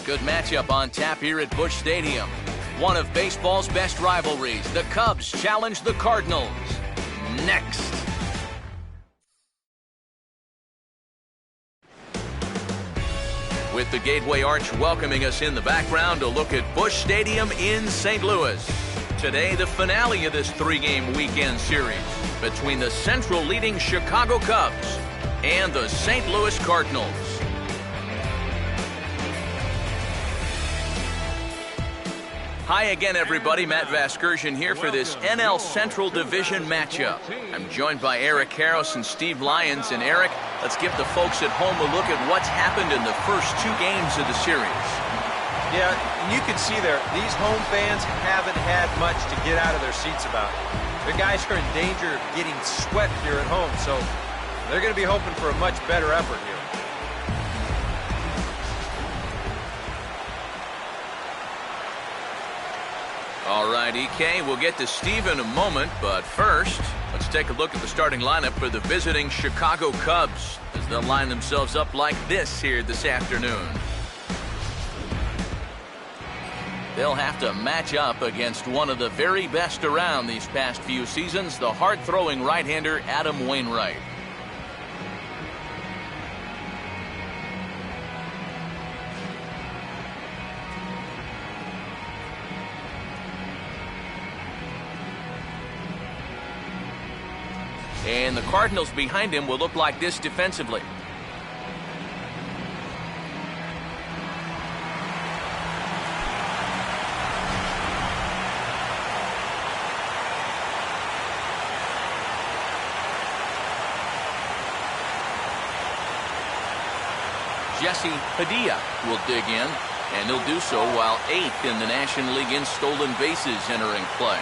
good matchup on tap here at Busch Stadium. One of baseball's best rivalries. The Cubs challenge the Cardinals. Next. With the Gateway Arch welcoming us in the background, a look at Busch Stadium in St. Louis. Today, the finale of this three-game weekend series between the Central leading Chicago Cubs and the St. Louis Cardinals. Hi again, everybody. Matt Vasgersian here for this NL Central Division matchup. I'm joined by Eric Karros and Steve Lyons. And Eric, let's give the folks at home a look at what's happened in the first two games of the series. Yeah, and you can see there, these home fans haven't had much to get out of their seats about. The guys are in danger of getting swept here at home, so they're going to be hoping for a much better effort here. All right, EK, we'll get to Steve in a moment, but first, let's take a look at the starting lineup for the visiting Chicago Cubs as they'll line themselves up like this here this afternoon. They'll have to match up against one of the very best around these past few seasons, the hard-throwing right-hander Adam Wainwright. And the Cardinals behind him will look like this defensively. Jesse Padilla will dig in, and he'll do so while 8th in the National League in stolen bases entering play.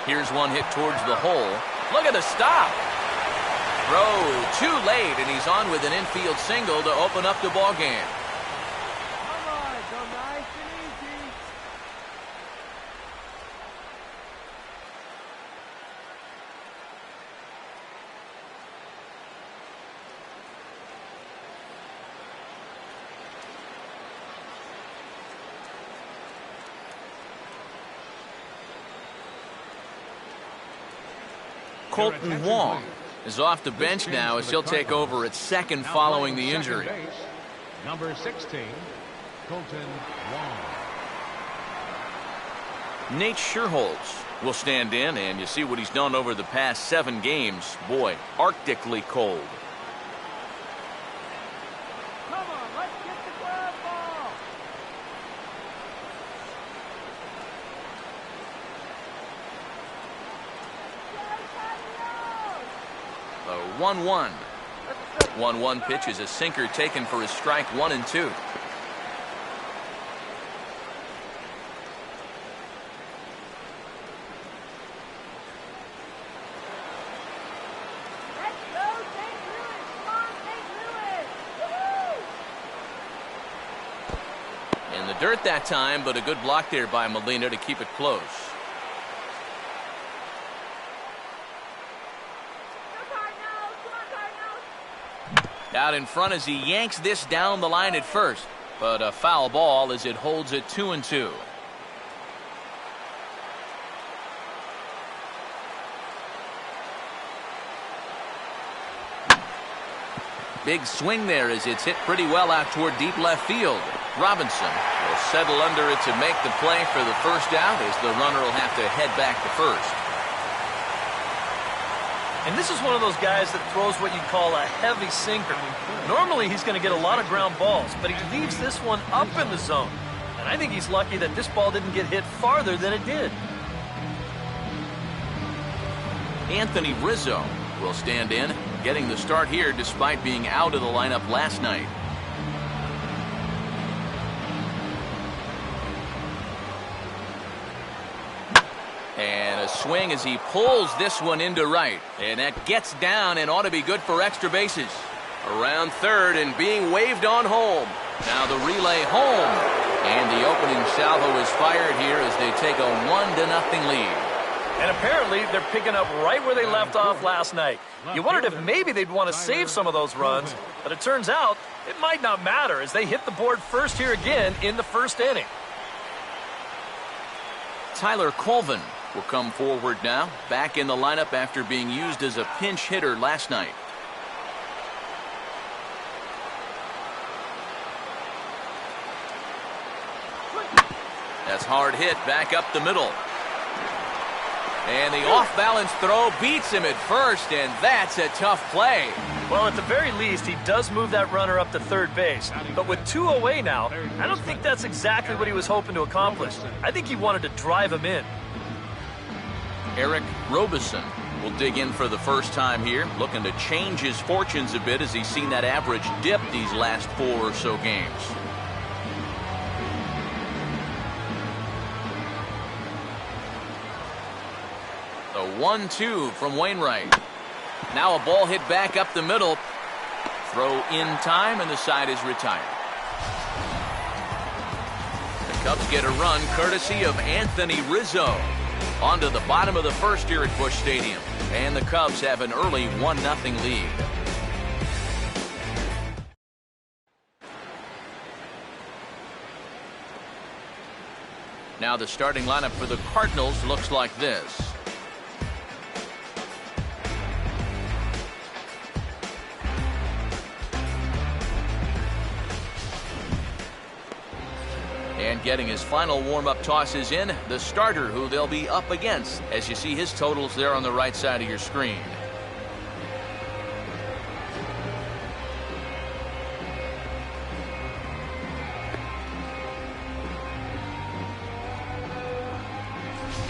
Here's one hit towards the hole. Look at the stop. Throw too late, and he's on with an infield single to open up the ball game. Come on, go nice and easy. Colton Wong is off the bench now as he'll take over at second following the injury. Number 16, Colton Wong. Nate Scherholz will stand in, and you see what he's done over the past 7 games. Boy, arctically cold. Come on, let's get the ground ball. The 1-1. 1-1 pitch is a sinker taken for his strike 1 and 2. Let's go, St. Louis. Come on, St. Louis. Woo-hoo! In the dirt that time, but a good block there by Molina to keep it close. Out in front as he yanks this down the line at first, but a foul ball as it holds it 2-2. Big swing there as it's hit pretty well out toward deep left field. Robinson will settle under it to make the play for the first out as the runner will have to head back to first. And this is one of those guys that throws what you'd call a heavy sinker. Normally he's going to get a lot of ground balls, but he leaves this one up in the zone. And I think he's lucky that this ball didn't get hit farther than it did. Anthony Rizzo will stand in, getting the start here despite being out of the lineup last night. And a swing as he pulls this one into right. And that gets down and ought to be good for extra bases. Around third and being waved on home. Now the relay home. And the opening salvo is fired here as they take a 1-0 lead. And apparently they're picking up right where they left off last night. You wondered if maybe they'd want to save some of those runs, but it turns out it might not matter as they hit the board first here again in the first inning. Tyler Colvin will come forward now, back in the lineup after being used as a pinch hitter last night. That's hard hit back up the middle. And the off-balance throw beats him at first, and that's a tough play. Well, at the very least, he does move that runner up to third base. But with 2 away now, I don't think that's exactly what he was hoping to accomplish. I think he wanted to drive him in. Eric Robeson will dig in for the first time here, looking to change his fortunes a bit as he's seen that average dip these last 4 or so games. The 1-2 from Wainwright. Now a ball hit back up the middle. Throw in time, and the side is retired. The Cubs get a run courtesy of Anthony Rizzo. On to the bottom of the first here at Busch Stadium. And the Cubs have an early 1-0 lead. Now the starting lineup for the Cardinals looks like this. And getting his final warm-up tosses in, the starter who they'll be up against, as you see his totals there on the right side of your screen.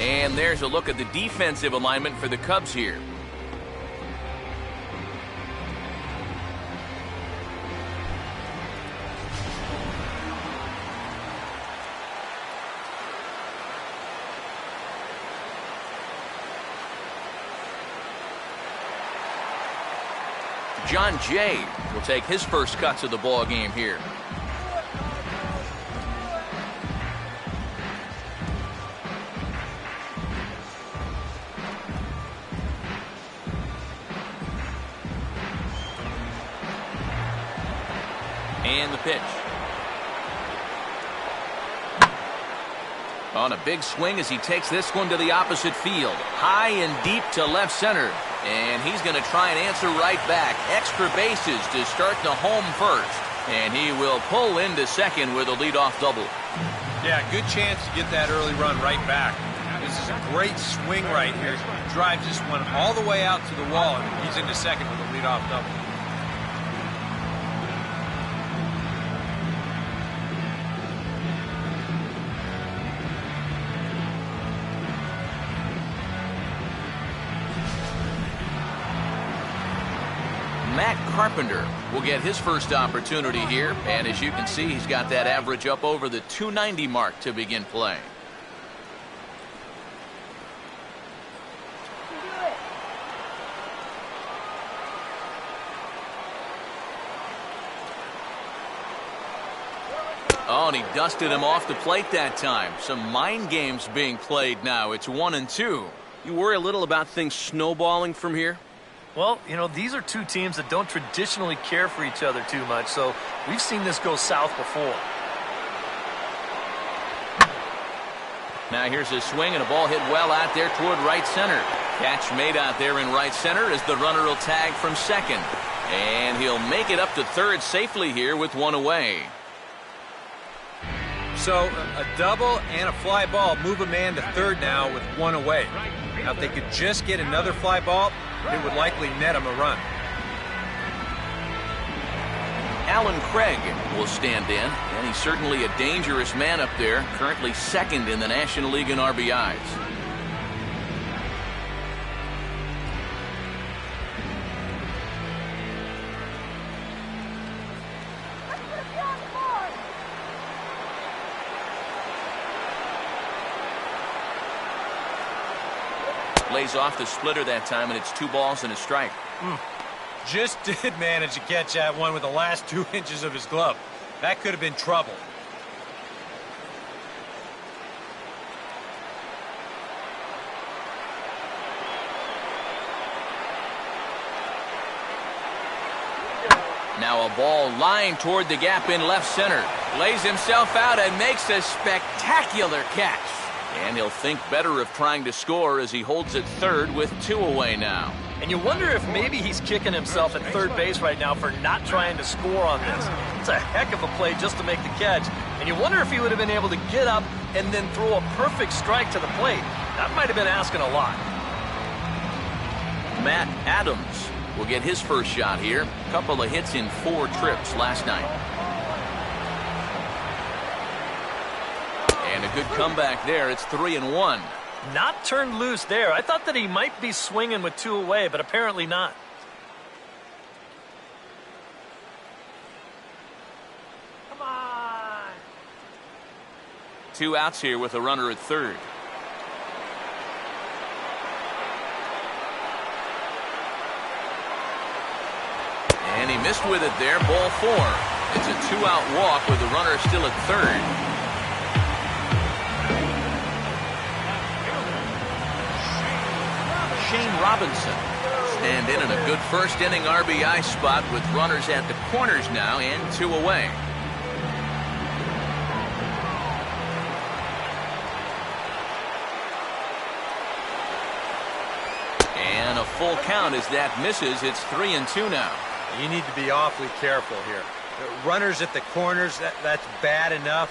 And there's a look at the defensive alignment for the Cubs here. John Jay will take his first cuts of the ball game here. And the pitch. On a big swing as he takes this one to the opposite field. High and deep to left center. And he's going to try and answer right back. Extra bases to start the home first. And he will pull into second with a leadoff double. Yeah, good chance to get that early run right back. This is a great swing right here. He drives this one all the way out to the wall, and he's into second with a leadoff double. Matt Carpenter will get his first opportunity here, and as you can see, he's got that average up over the 290 mark to begin play. Oh, and he dusted him off the plate that time. Some mind games being played now. It's 1-2. You worry a little about things snowballing from here? Well, you know, these are two teams that don't traditionally care for each other too much, so we've seen this go south before. Now here's a swing and a ball hit well out there toward right center. Catch made out there in right center as the runner will tag from second. And he'll make it up to third safely here with one away. So a double and a fly ball move a man to third now with one away. Now if they could just get another fly ball, it would likely net him a run. Alan Craig will stand in, and he's certainly a dangerous man up there, currently second in the National League in RBIs. Lays off the splitter that time, and it's 2 balls and a strike. Just did manage to catch that one with the last 2 inches of his glove. That could have been trouble. Now a ball lined toward the gap in left center. Lays himself out and makes a spectacular catch. And he'll think better of trying to score as he holds it third with 2 away now. And you wonder if maybe he's kicking himself at third base right now for not trying to score on this. It's a heck of a play just to make the catch. And you wonder if he would have been able to get up and then throw a perfect strike to the plate. That might have been asking a lot. Matt Adams will get his first shot here. Couple of hits in 4 trips last night. And a good comeback there. It's 3-1. Not turned loose there. I thought that he might be swinging with 2 away, but apparently not. Come on. 2 outs here with a runner at third. And he missed with it there. Ball 4. It's a 2-out walk with the runner still at third. Shane Robinson stand in a good first inning RBI spot with runners at the corners now and 2 away. And a full count as that misses. It's 3-2 now. You need to be awfully careful here. Runners at the corners, that's bad enough.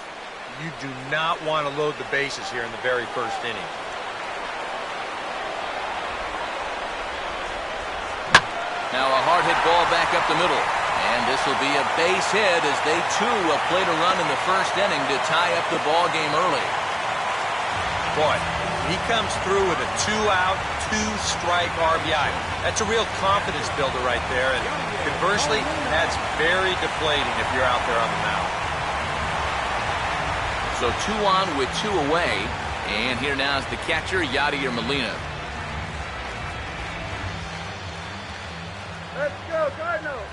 You do not want to load the bases here in the very first inning. Now a hard hit ball back up the middle. And this will be a base hit as they too will play to run in the first inning to tie up the ball game early. Boy, he comes through with a 2-out, 2-strike RBI. That's a real confidence builder right there. And conversely, that's very deflating if you're out there on the mound. So 2 on with 2 away. And here now is the catcher, Yadier Molina. Let's go, Cardinals.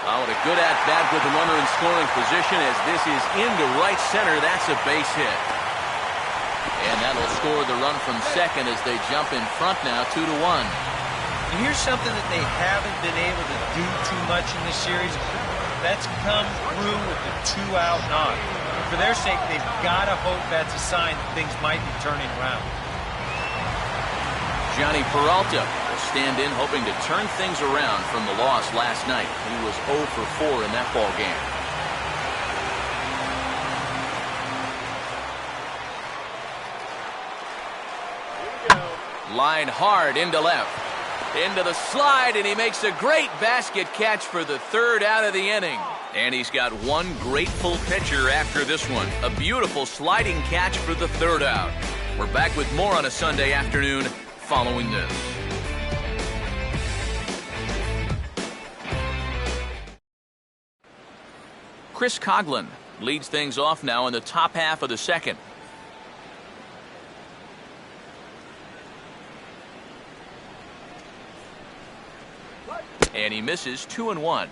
Oh, and a good at-bat with the runner in scoring position as this is into right center. That's a base hit. And that'll score the run from second as they jump in front now 2-1. And here's something that they haven't been able to do too much in this series. That's come through with the 2-out knock. For their sake, they've got to hope that's a sign that things might be turning around. Johnny Peralta will stand in hoping to turn things around from the loss last night. He was 0 for 4 in that ball game. Line hard into left. Into the slide, and he makes a great basket catch for the 3rd out of the inning. And he's got one grateful pitcher after this one. A beautiful sliding catch for the 3rd out. We're back with more on a Sunday afternoon following this. Chris Coughlin leads things off now in the top half of the 2nd. And he misses 2-1.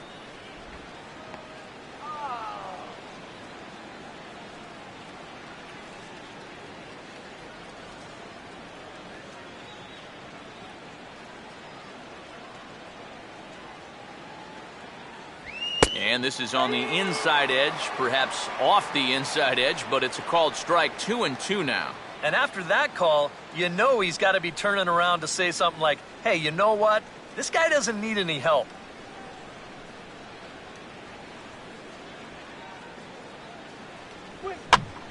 And this is on the inside edge, perhaps off the inside edge, but it's a called strike. 2-2 now. And after that call, you know he's got to be turning around to say something like, hey, you know what? This guy doesn't need any help.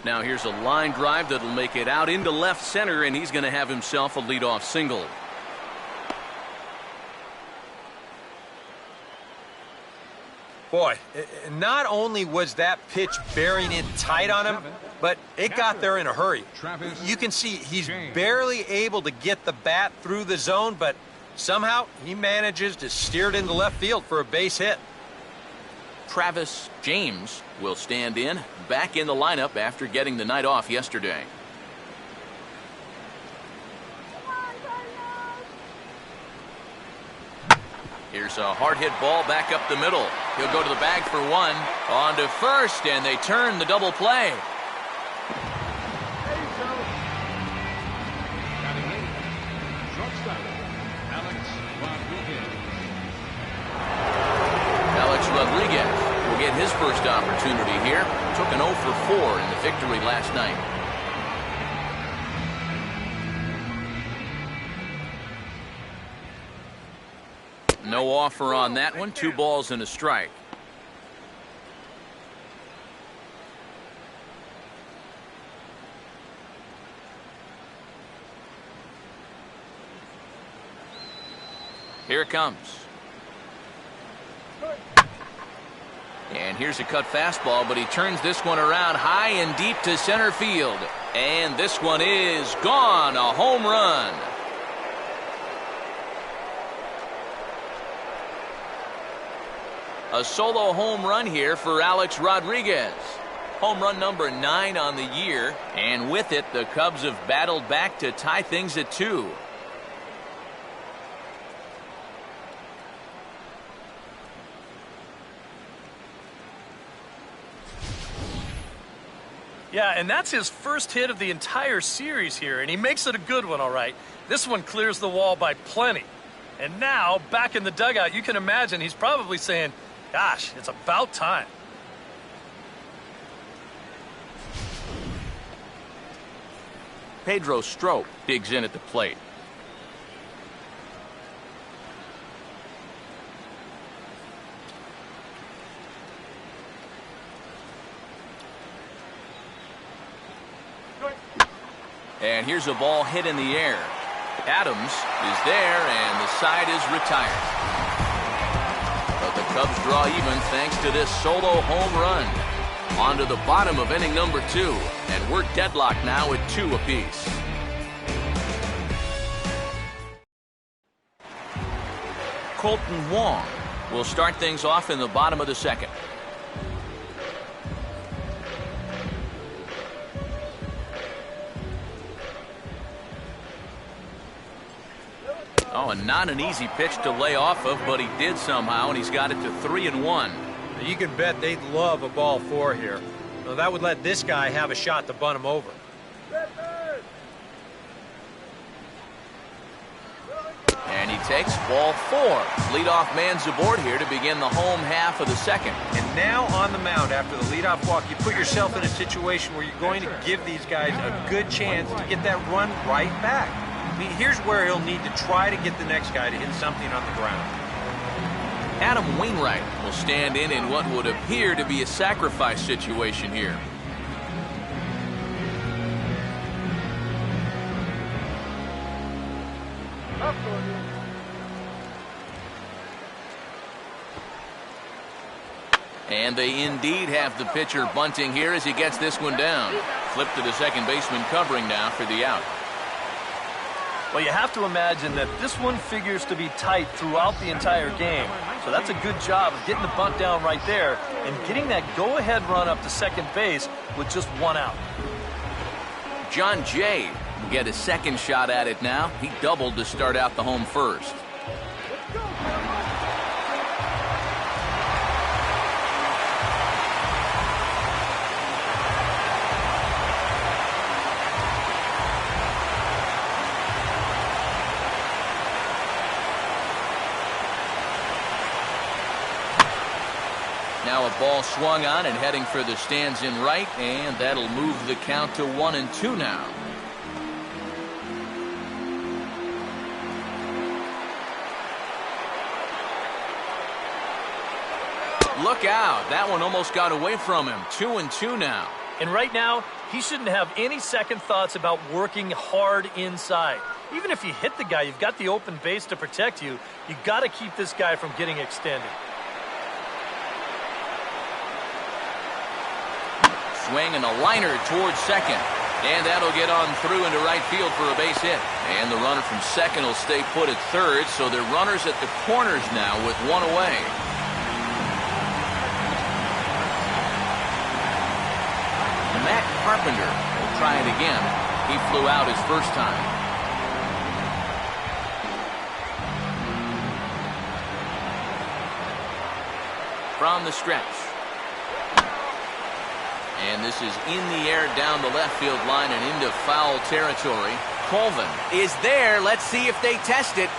Now here's a line drive that'll make it out into left center, and he's going to have himself a leadoff single. Boy, not only was that pitch bearing in tight on him, but it got there in a hurry. You can see he's barely able to get the bat through the zone, but somehow he manages to steer it into left field for a base hit. Travis James will stand in, back in the lineup after getting the night off yesterday. Here's a hard-hit ball back up the middle. He'll go to the bag for one. On to first, and they turn the double play. Alex Rodriguez will get his first opportunity here. Took an 0 for 4 in the victory last night. No offer on that one. 2 balls and a strike. Here it comes. And here's a cut fastball, but he turns this one around high and deep to center field. And this one is gone. A home run. A solo home run here for Alex Rodriguez. Home run number 9 on the year. And with it, the Cubs have battled back to tie things at 2. Yeah, and that's his first hit of the entire series here, and he makes it a good one, all right. This one clears the wall by plenty. And now, back in the dugout, you can imagine he's probably saying, gosh, it's about time. Pedro Strop digs in at the plate. And here's a ball hit in the air. Adams is there, and the side is retired. But the Cubs draw even thanks to this solo home run. On to the bottom of inning number 2, and we're deadlocked now at 2 apiece. Colton Wong will start things off in the bottom of the 2nd. Oh, and not an easy pitch to lay off of, but he did somehow, and he's got it to 3-1. You can bet they'd love a ball 4 here. Now, that would let this guy have a shot to bunt him over. And he takes ball 4. Leadoff man's aboard here to begin the home half of the 2nd. And now on the mound after the leadoff walk, you put yourself in a situation where you're going to give these guys a good chance to get that run right back. I mean, here's where he'll need to try to get the next guy to hit something on the ground. Adam Wainwright will stand in what would appear to be a sacrifice situation here. And they indeed have the pitcher bunting here as he gets this one down. Flip to the second baseman covering now for the out. Well, you have to imagine that this one figures to be tight throughout the entire game. So that's a good job of getting the bunt down right there and getting that go-ahead run up to second base with just 1 out. John Jay will get a second shot at it now. He doubled to start out the home first. Now a ball swung on and heading for the stands in right, and that'll move the count to 1-2 now. Look out. That one almost got away from him. 2-2 now. And right now, he shouldn't have any second thoughts about working hard inside. Even if you hit the guy, you've got the open base to protect you. You've got to keep this guy from getting extended. Swing and a liner towards second. And that'll get on through into right field for a base hit. And the runner from second will stay put at third, so they're runners at the corners now with 1 away. Carpenter will try it again. He flew out his first time. From the stretch. And this is in the air down the left field line and into foul territory. Colvin is there. Let's see if they test it.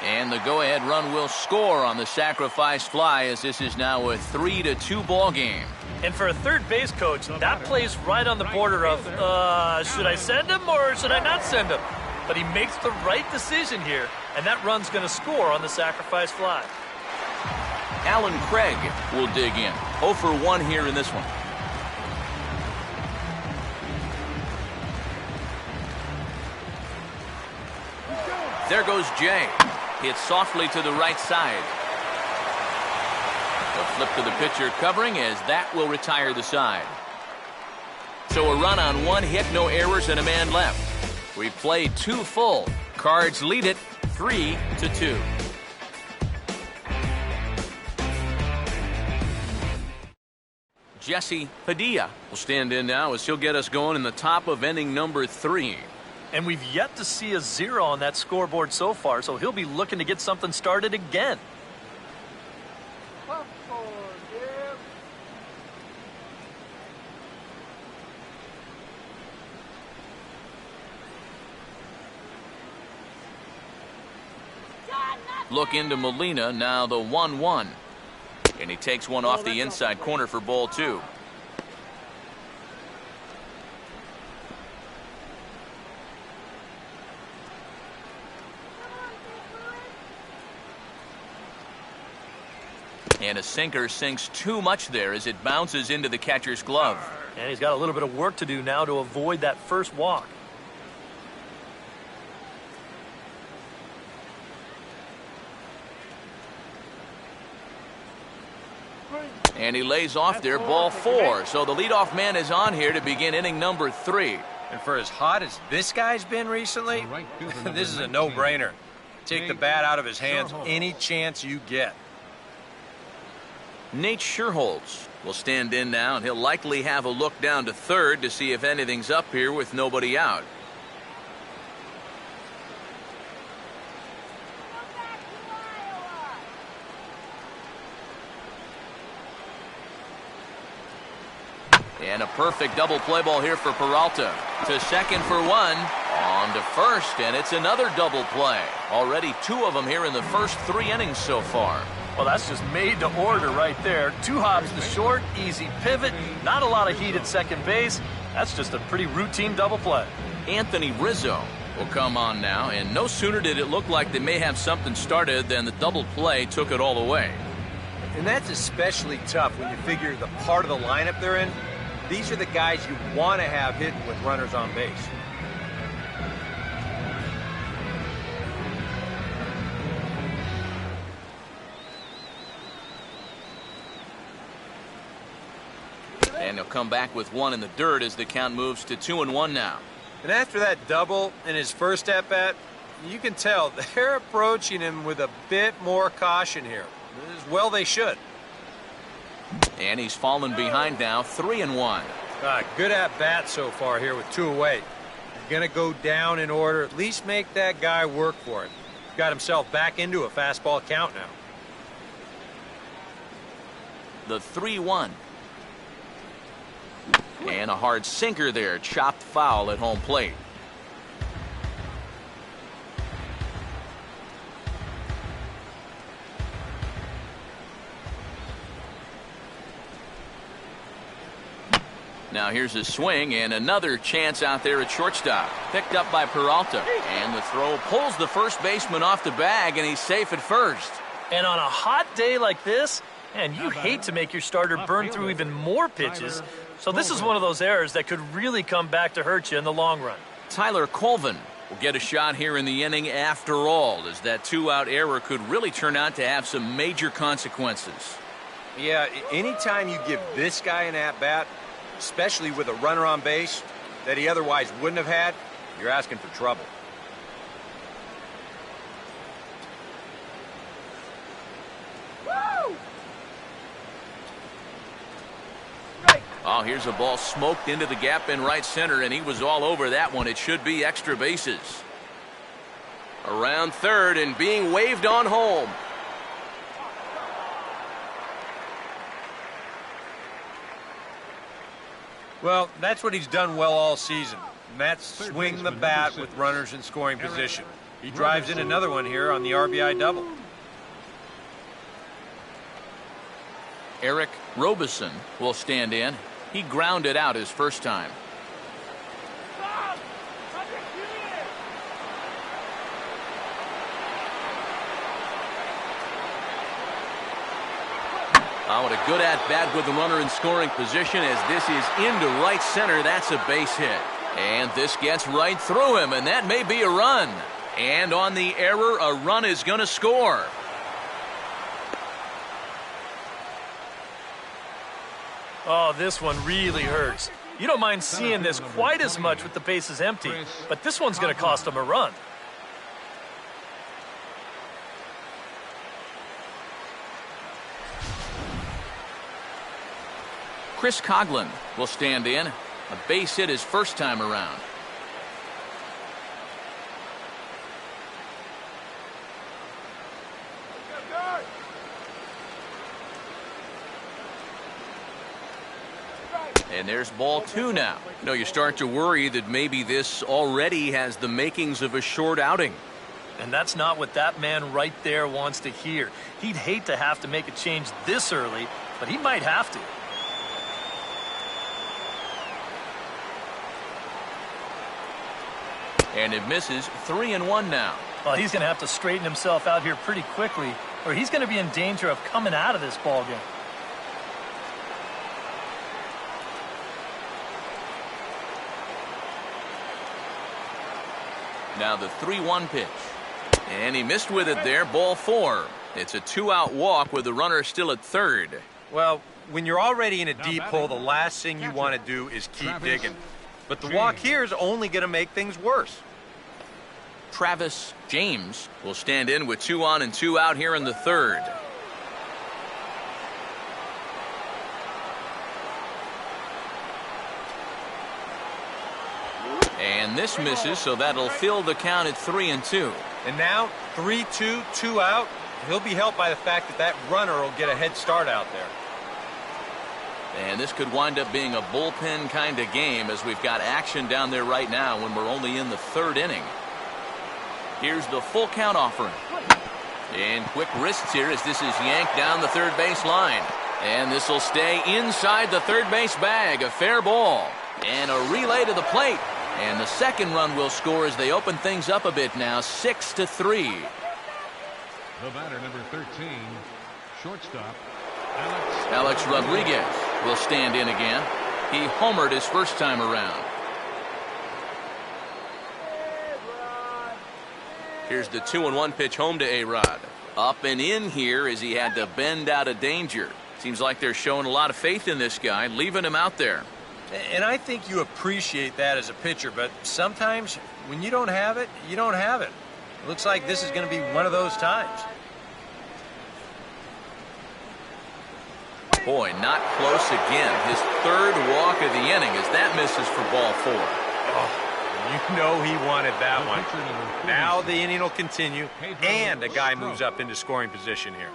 And the go-ahead run will score on the sacrifice fly, as this is now a 3-2 ball game. And for a third base coach, that plays right on the border of, should I send him or should I not send him? But he makes the right decision here, and that run's going to score on the sacrifice fly. Alan Craig will dig in. 0 for 1 here in this one. There goes Jay. Hit softly to the right side. A flip to the pitcher covering, as that will retire the side. So a run on 1 hit, no errors, and a man left. We played 2 full. Cards lead it 3-2. Jesse Padilla will stand in now as he'll get us going in the top of inning number 3. And we've yet to see a 0 on that scoreboard so far, so he'll be looking to get something started again. Look into Molina, now the 1-1. And he takes one off the inside corner for ball 2. And a sinker sinks too much there as it bounces into the catcher's glove. And he's got a little bit of work to do now to avoid that first walk. And he lays off there, ball 4. So the leadoff man is on here to begin inning number 3. And for as hot as this guy's been recently, this is a no-brainer. Take the bat out of his hands any chance you get. Nate Sherholtz will stand in now, and he'll likely have a look down to third to see if anything's up here with nobody out. And a perfect double play ball here for Peralta. To second for 1. On to first, and it's another double play. Already 2 of them here in the first 3 innings so far. Well, that's just made to order right there. 2 hops to short, easy pivot, not a lot of heat at second base. That's just a pretty routine double play. Anthony Rizzo will come on now, and no sooner did it look like they may have something started than the double play took it all away. And that's especially tough when you figure the part of the lineup they're in. These are the guys you want to have hitting with runners on base. And he'll come back with 1 in the dirt as the count moves to 2-1 now. And after that double in his first at-bat, you can tell they're approaching him with a bit more caution here. As well they should. And he's fallen behind now, 3-1. Good at-bat so far here with 2 away. You're going to go down in order. At least make that guy work for it. Got himself back into a fastball count now. The 3-1. And a hard sinker there, chopped foul at home plate. Now here's a swing and another chance out there at shortstop. Picked up by Peralta. And the throw pulls the first baseman off the bag, and he's safe at first. And on a hot day like this, man, you hate to make your starter burn through even more pitches. So this is one of those errors that could really come back to hurt you in the long run. Tyler Colvin will get a shot here in the inning after all, as that 2-out error could really turn out to have some major consequences. Yeah, anytime you give this guy an at-bat, especially with a runner on base that he otherwise wouldn't have had, you're asking for trouble. Woo! Oh, here's a ball smoked into the gap in right center, and he was all over that one. It should be extra bases. Around third and being waved on home. Well, that's what he's done well all season. And that's swing the bat with runners in scoring position. He drives in another one here on the RBI double. Eric Robeson will stand in. He grounded out his first time. Oh, what a good at-bat with the runner in scoring position as this is into right center. That's a base hit. And this gets right through him, and that may be a run. And on the error, a run is going to score. Oh, this one really hurts. You don't mind seeing this quite as much with the bases empty, but this one's going to cost him a run. Chris Coughlin will stand in. A base hit his first time around. And there's ball two now. You know, you start to worry that maybe this already has the makings of a short outing. And that's not what that man right there wants to hear. He'd hate to have to make a change this early, but he might have to. And it misses. 3-1 now. Well, he's going to have to straighten himself out here pretty quickly, or he's going to be in danger of coming out of this ball game. Now the 3-1 pitch. And he missed with it there. Ball four. It's a two-out walk with the runner still at third. Well, when you're already in a deep hole, the last thing you want to do is keep digging. But the walk here is only going to make things worse. Travis James will stand in with 2 on and 2 out here in the third. And this misses, so that'll fill the count at 3-2. And now 3-2, 2 out. He'll be helped by the fact that that runner will get a head start out there. And this could wind up being a bullpen kind of game as we've got action down there right now when we're only in the third inning. Here's the full count offering. And quick wrists here as this is yanked down the third base line. And this will stay inside the third base bag. A fair ball. And a relay to the plate. And the second run will score as they open things up a bit now. 6-3. The batter, number 13, shortstop, Alex Rodriguez will stand in again. He homered his first time around. Here's the 2-1 pitch home to A-Rod. Up and in here as he had to bend out of danger. Seems like they're showing a lot of faith in this guy, leaving him out there. And I think you appreciate that as a pitcher, but sometimes when you don't have it, you don't have it. It looks like this is going to be one of those times. Boy, not close again. His third walk of the inning as that misses for ball four. Oh, you know he wanted that one. Now the inning will continue, and a guy moves up into scoring position here.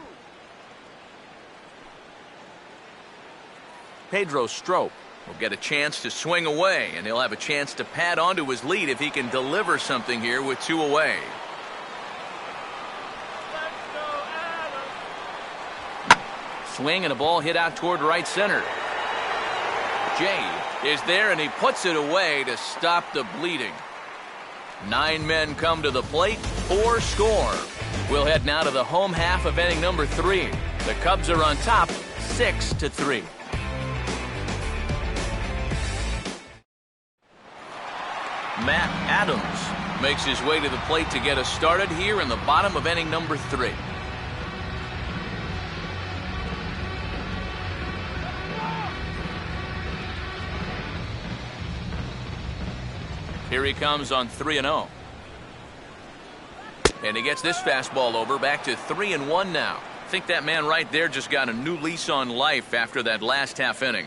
Pedro Strop will get a chance to swing away, and he'll have a chance to pad onto his lead if he can deliver something here with 2 away. Swing and a ball hit out toward right center. Jay is there and he puts it away to stop the bleeding. 9 men come to the plate, 4 score. We'll head now to the home half of inning number 3. The Cubs are on top 6-3. Matt Adams makes his way to the plate to get us started here in the bottom of inning number 3. Here he comes on 3-0. And he gets this fastball over, back to 3-1 now. I think that man right there just got a new lease on life after that last half inning.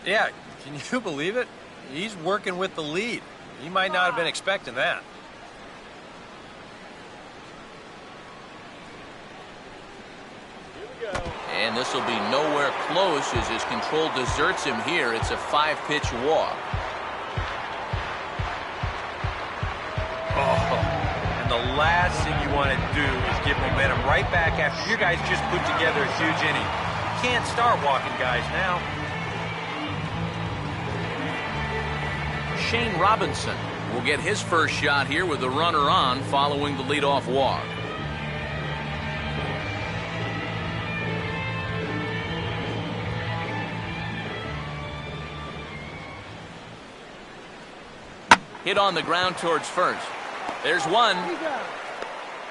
Yeah, Can you believe it? He's working with the lead. He might not have been expecting that. And this will be nowhere close as his control deserts him here. It's a 5-pitch walk. Oh, and the last thing you want to do is give momentum right back after your guys just put together a huge inning. You can't start walking guys now. Shane Robinson will get his first shot here with the runner on following the leadoff walk. Hit on the ground towards first. There's one.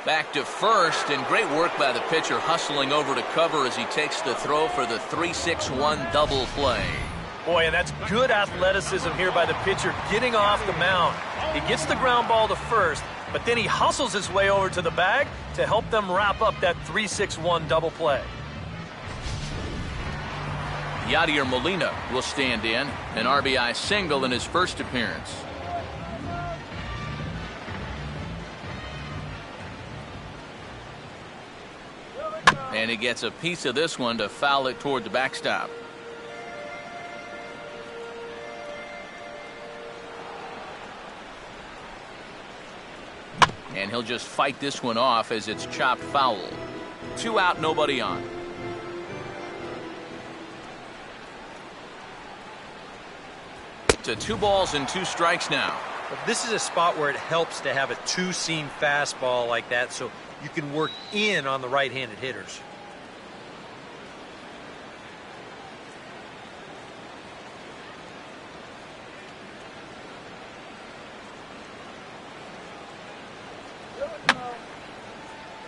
Back to first, and great work by the pitcher hustling over to cover as he takes the throw for the 3-6-1 double play. Boy, and that's good athleticism here by the pitcher getting off the mound. He gets the ground ball to first, but then he hustles his way over to the bag to help them wrap up that 3-6-1 double play. Yadier Molina will stand in, an RBI single in his first appearance. And he gets a piece of this one to foul it toward the backstop. And he'll just fight this one off as it's chopped foul. 2 out, nobody on. To 2 balls and 2 strikes now. But this is a spot where it helps to have a 2-seam fastball like that so you can work in on the right-handed hitters.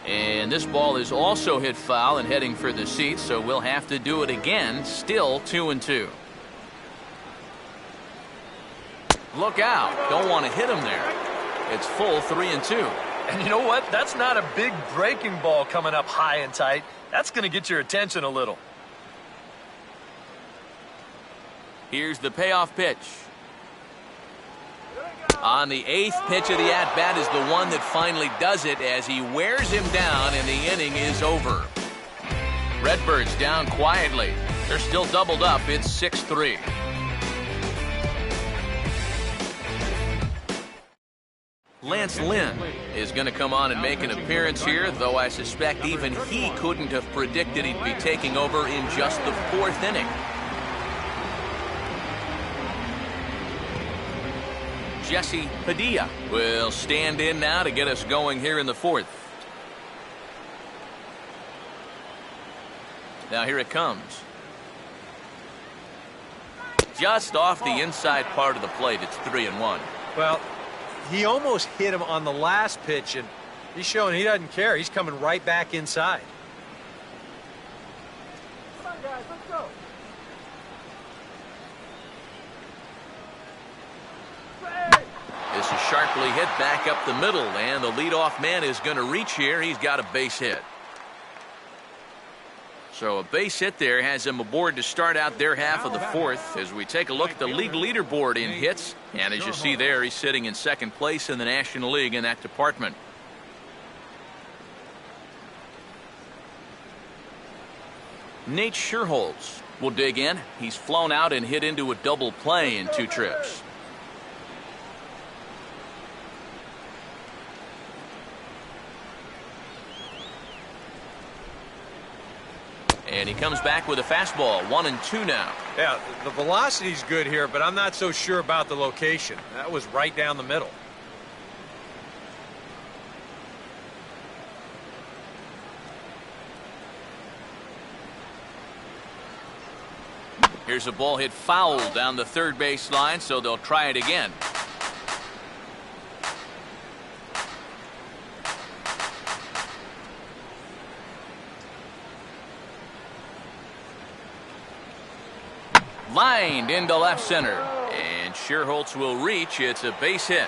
And this ball is also hit foul and heading for the seats, so we'll have to do it again. Still 2-2. Look out. Don't want to hit him there. It's full 3-2. And you know what? That's not a big breaking ball coming up high and tight. That's going to get your attention a little. Here's the payoff pitch. On the 8th pitch of the at-bat is the one that finally does it as he wears him down and the inning is over. Redbirds down quietly. They're still doubled up. It's 6-3. Lance Lynn is going to come on and make an appearance here, though I suspect even he couldn't have predicted he'd be taking over in just the 4th inning. Jesse Padilla will stand in now to get us going here in the 4th. Now here it comes. Just off the inside part of the plate, it's 3-1. Well, he almost hit him on the last pitch, and he's showing he doesn't care. He's coming right back inside. Come on, guys, let's go. This is sharply hit back up the middle, and the leadoff man is going to reach here. He's got a base hit. So a base hit there has him aboard to start out their half of the 4th as we take a look at the league leaderboard in hits. And as you see there, he's sitting in 2nd place in the National League in that department. Nate Scherholz will dig in. He's flown out and hit into a double play in 2 trips. And he comes back with a fastball, 1-2 now. Yeah, the velocity's good here, but I'm not so sure about the location. That was right down the middle. Here's a ball hit foul down the 3rd base line, so they'll try it again. Lined into left center, and Scherholz will reach. It's a base hit.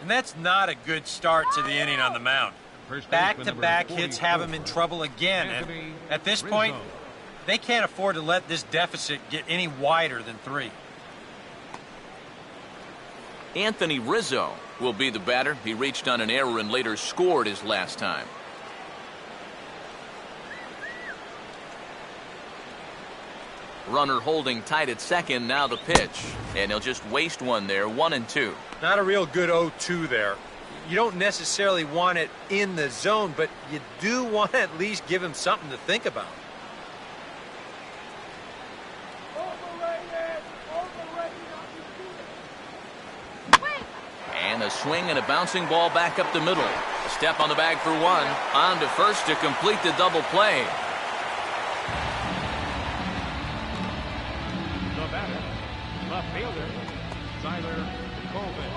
And that's not a good start to the inning on the mound. Back-to-back hits have him in trouble again. And at this point, they can't afford to let this deficit get any wider than 3. Anthony Rizzo will be the batter. He reached on an error and later scored his last time. Runner holding tight at second. Now the pitch. And he'll just waste one there. 1-2. Not a real good 0-2 there. You don't necessarily want it in the zone, but you do want to at least give him something to think about. And a swing and a bouncing ball back up the middle. A step on the bag for 1. On to first to complete the double play. The batter, left fielder, Tyler Colvin.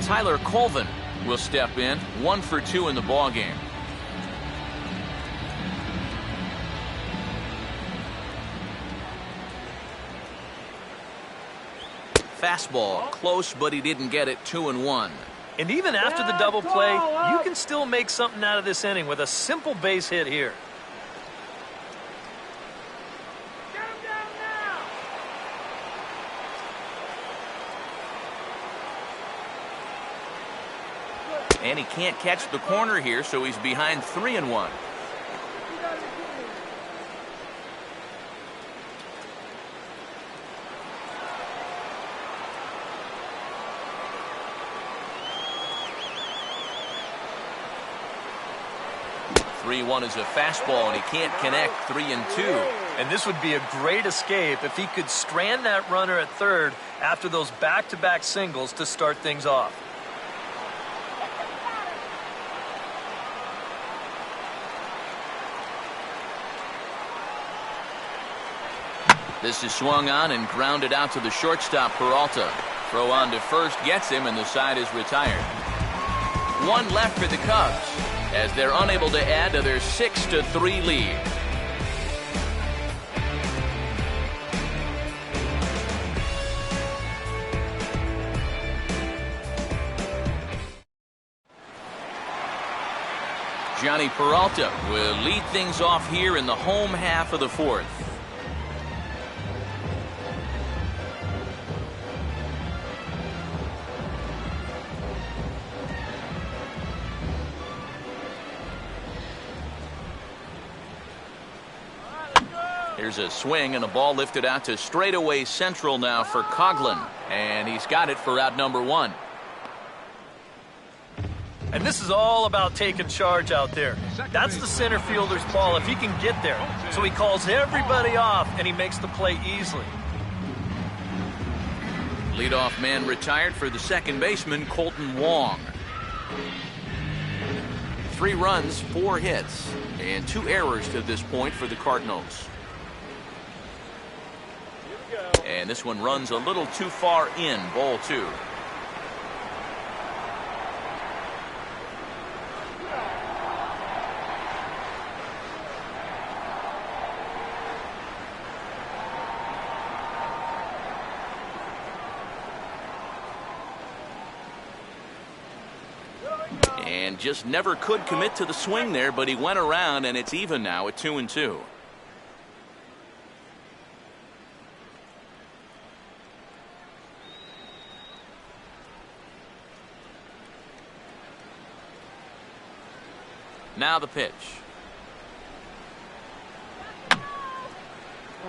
Tyler Colvin will step in. 1 for 2 in the ball game. Fastball close, but he didn't get it. 2-1. And even after the double play, you can still make something out of this inning with a simple base hit here. Get him down now! And he can't catch the corner here, so he's behind 3-1. 3-1 is a fastball, and he can't connect. 3-2. And this would be a great escape if he could strand that runner at third after those back-to-back singles to start things off. This is swung on and grounded out to the shortstop, Peralta. Throw on to first gets him, and the side is retired. 1 left for the Cubs as they're unable to add to their 6-3 lead. Johnny Peralta will lead things off here in the home half of the 4th. Here's a swing and a ball lifted out to straightaway central now for Coughlin. And he's got it for out number 1. And this is all about taking charge out there. That's the center fielder's ball if he can get there. So he calls everybody off and he makes the play easily. Leadoff man retired for the second baseman, Colton Wong. 3 runs, 4 hits, and 2 errors to this point for the Cardinals. And this one runs a little too far in. Ball 2. And just never could commit to the swing there, but he went around, and it's even now at 2-2. Now the pitch.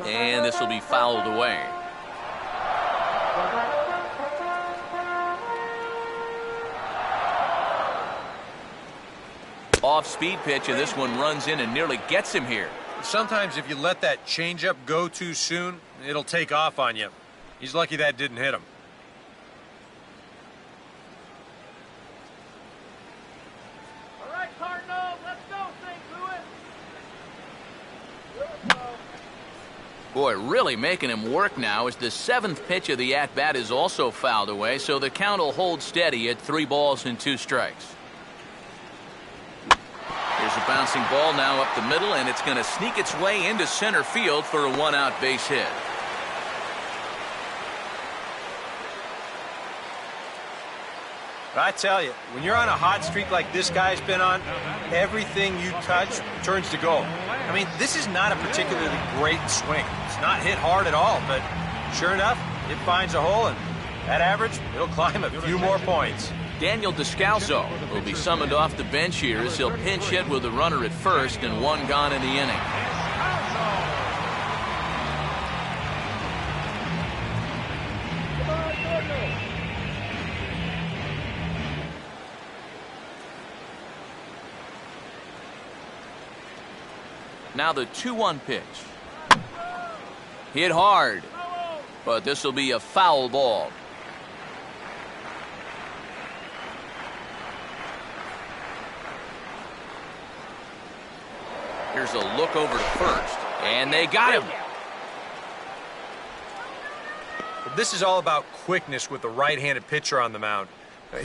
And this will be fouled away. Off-speed pitch, and this one runs in and nearly gets him here. Sometimes if you let that changeup go too soon, it'll take off on you. He's lucky that didn't hit him. All right, Cardinals, let's go, St. Louis. Boy, really making him work now as the 7th pitch of the at-bat is also fouled away, so the count will hold steady at 3 balls and 2 strikes. Here's a bouncing ball now up the middle, and it's going to sneak its way into center field for a 1-out base hit. But I tell you, when you're on a hot streak like this guy's been on, everything you touch turns to gold. I mean, this is not a particularly great swing. It's not hit hard at all, but sure enough, it finds a hole, and at average, it'll climb a few more points. Daniel Descalso will be summoned off the bench here as he'll pinch hit with a runner at first and one gone in the inning. Now the 2-1 pitch. Hit hard, but this will be a foul ball. Here's a look over to first, and they got him. This is all about quickness with the right-handed pitcher on the mound.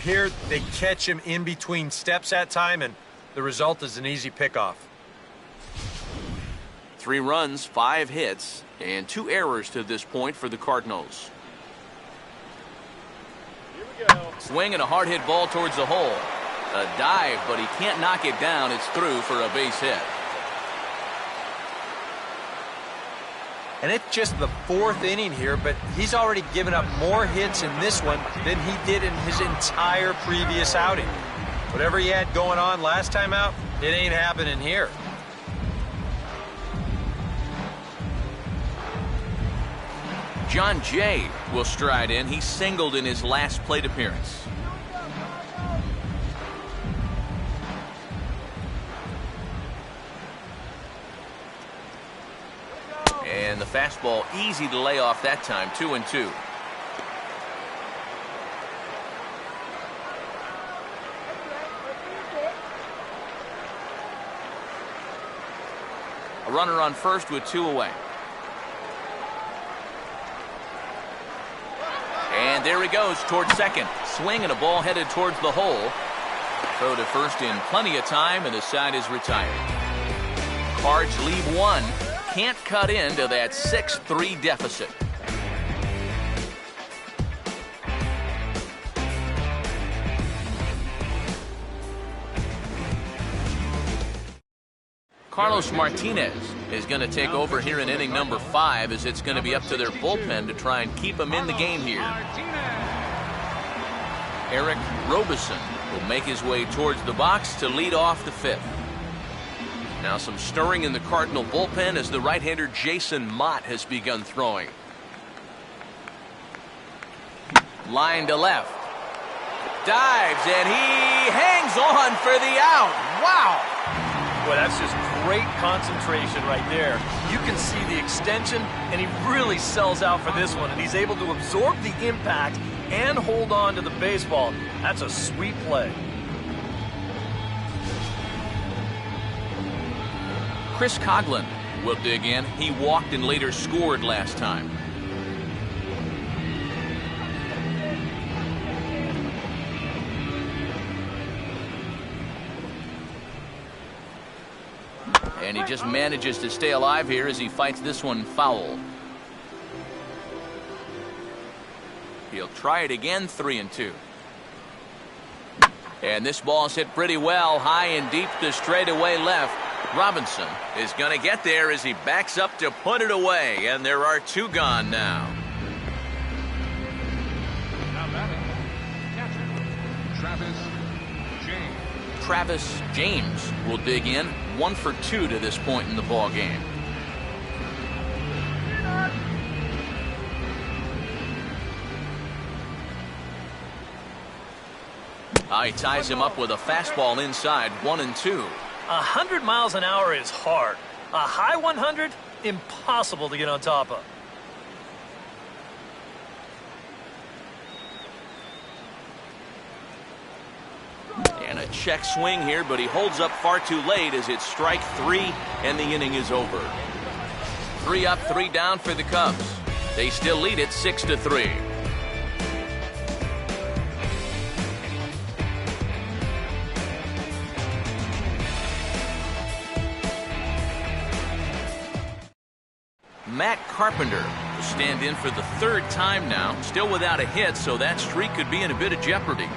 Here, they catch him in between steps at time, and the result is an easy pickoff. 3 runs, 5 hits, and 2 errors to this point for the Cardinals. Swing and a hard hit ball towards the hole. A dive, but he can't knock it down. It's through for a base hit. And it's just the 4th inning here, but he's already given up more hits in this one than he did in his entire previous outing. Whatever he had going on last time out, it ain't happening here. John Jay will stride in. He singled in his last plate appearance. And the fastball easy to lay off that time, 2-2. A runner on first with 2 away. And there he goes towards second. Swing and a ball headed towards the hole. Throw to first in plenty of time, and the side is retired. Cards lead 1. Can't cut into that 6-3 deficit. Carlos Martinez is going to take over here in inning number 5, as it's going to be up to their bullpen to try and keep him in the game here. Eric Robeson will make his way towards the box to lead off the 5th. Now some stirring in the Cardinal bullpen as the right-hander Jason Mott has begun throwing. Line to left. Dives, and he hangs on for the out. Wow! Boy, that's just great concentration right there. You can see the extension, and he really sells out for this one, and he's able to absorb the impact and hold on to the baseball. That's a sweet play. Chris Coughlin will dig in. He walked and later scored last time. And he just manages to stay alive here as he fights this one foul. He'll try it again, 3-2. And this ball's hit pretty well, high and deep to straightaway left. Robinson is going to get there as he backs up to put it away, and there are 2 gone now. Now batting, catcher, Travis James will dig in, 1 for 2 to this point in the ball game. He ties him up with a fastball inside, 1-2. 100 miles an hour is hard. A high 100, impossible to get on top of. And a check swing here, but he holds up far too late as it's strike 3 and the inning is over. 3 up, 3 down for the Cubs. They still lead it 6-3. Matt Carpenter will stand in for the 3rd time now, still without a hit, so that streak could be in a bit of jeopardy.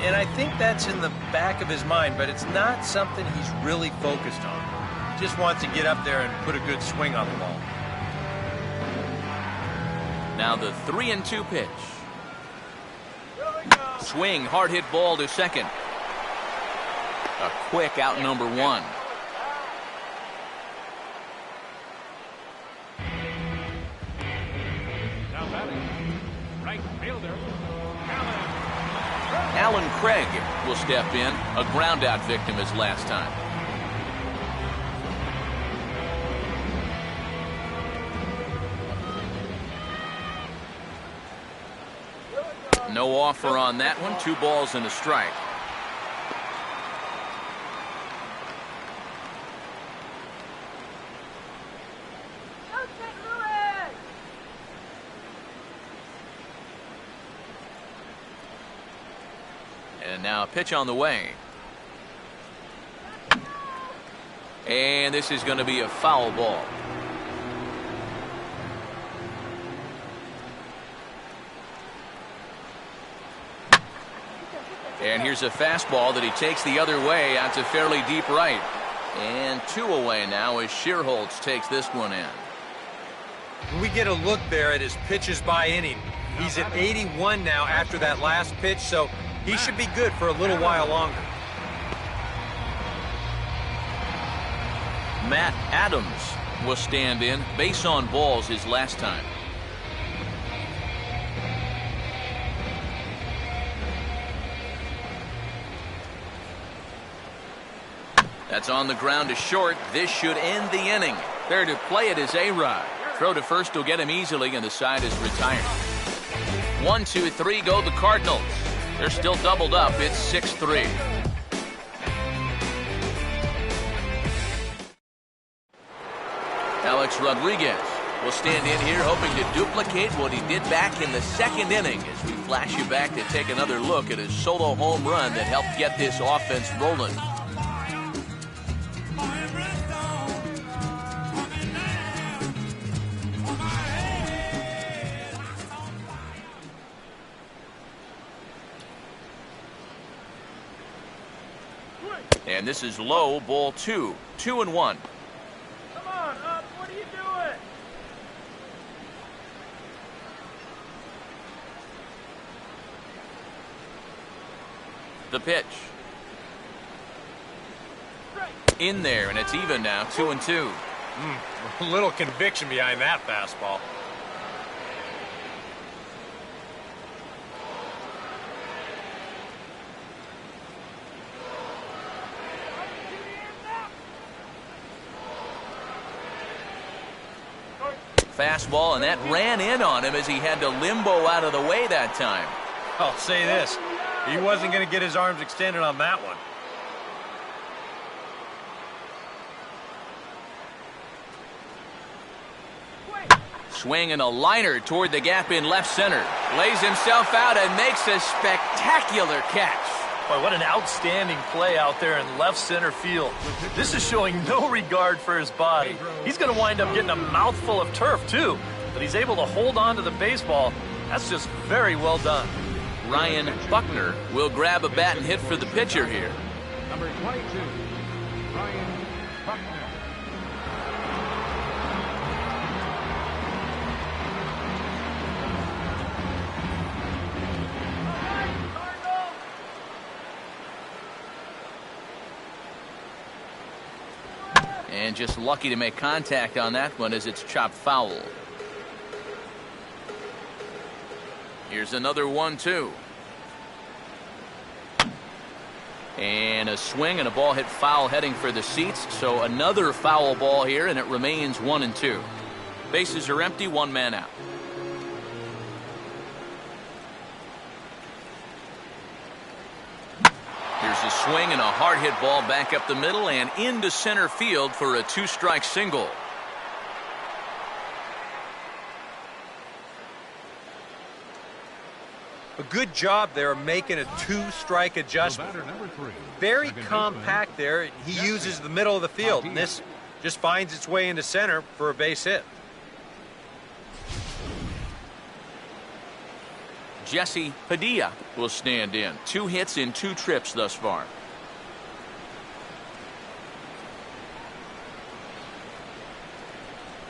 And I think that's in the back of his mind, but it's not something he's really focused on. Just wants to get up there and put a good swing on the ball. Now the 3-2 pitch. Swing, hard hit ball to second. A quick out, number one. Now batting, right fielder, Alan Craig will step in, a ground-out victim as last time. No offer on that one. 2 balls and a strike. And now a pitch on the way. And this is going to be a foul ball. And here's a fastball that he takes the other way out to fairly deep right. And 2 away now as Shearholtz takes this one in. We get a look there at his pitches by inning. He's at 81 now after that last pitch, so he should be good for a little while longer. Matt Adams will stand in. Base on balls his last time. That's on the ground to short. This should end the inning. There to play it is A-Rod. Throw to first will get him easily, and the side is retired. 1, 2, 3 go the Cardinals. They're still doubled up. It's 6-3. Alex Rodriguez will stand in here hoping to duplicate what he did back in the 2nd inning as we flash you back to take another look at his solo home run that helped get this offense rolling. And this is low, ball 2. 2-1. Come on, up. What are you doing? The pitch. In there, and it's even now, 2-2. A little conviction behind that fastball. Fastball, and that ran in on him as he had to limbo out of the way that time. I'll say this. He wasn't going to get his arms extended on that one. Swing and a liner toward the gap in left center. Lays himself out and makes a spectacular catch. Boy, what an outstanding play out there in left center field. This is showing no regard for his body. He's going to wind up getting a mouthful of turf, too. But he's able to hold on to the baseball. That's just very well done. Ryan Buckner will grab a bat and hit for the pitcher here. number 22, Ryan Buckner. And just lucky to make contact on that one as it's chopped foul. Here's another 1-2. And a swing and a ball hit foul heading for the seats. So another foul ball here, and it remains 1-2. Bases are empty, 1 man out. Here's a swing and a hard hit ball back up the middle and into center field for a 2-strike single. A good job there making a 2-strike adjustment. The batter, number 3. Very Second compact baseman, there. He uses the middle of the field, and this just finds its way into center for a base hit. Jesse Padilla will stand in. 2 hits in 2 trips thus far.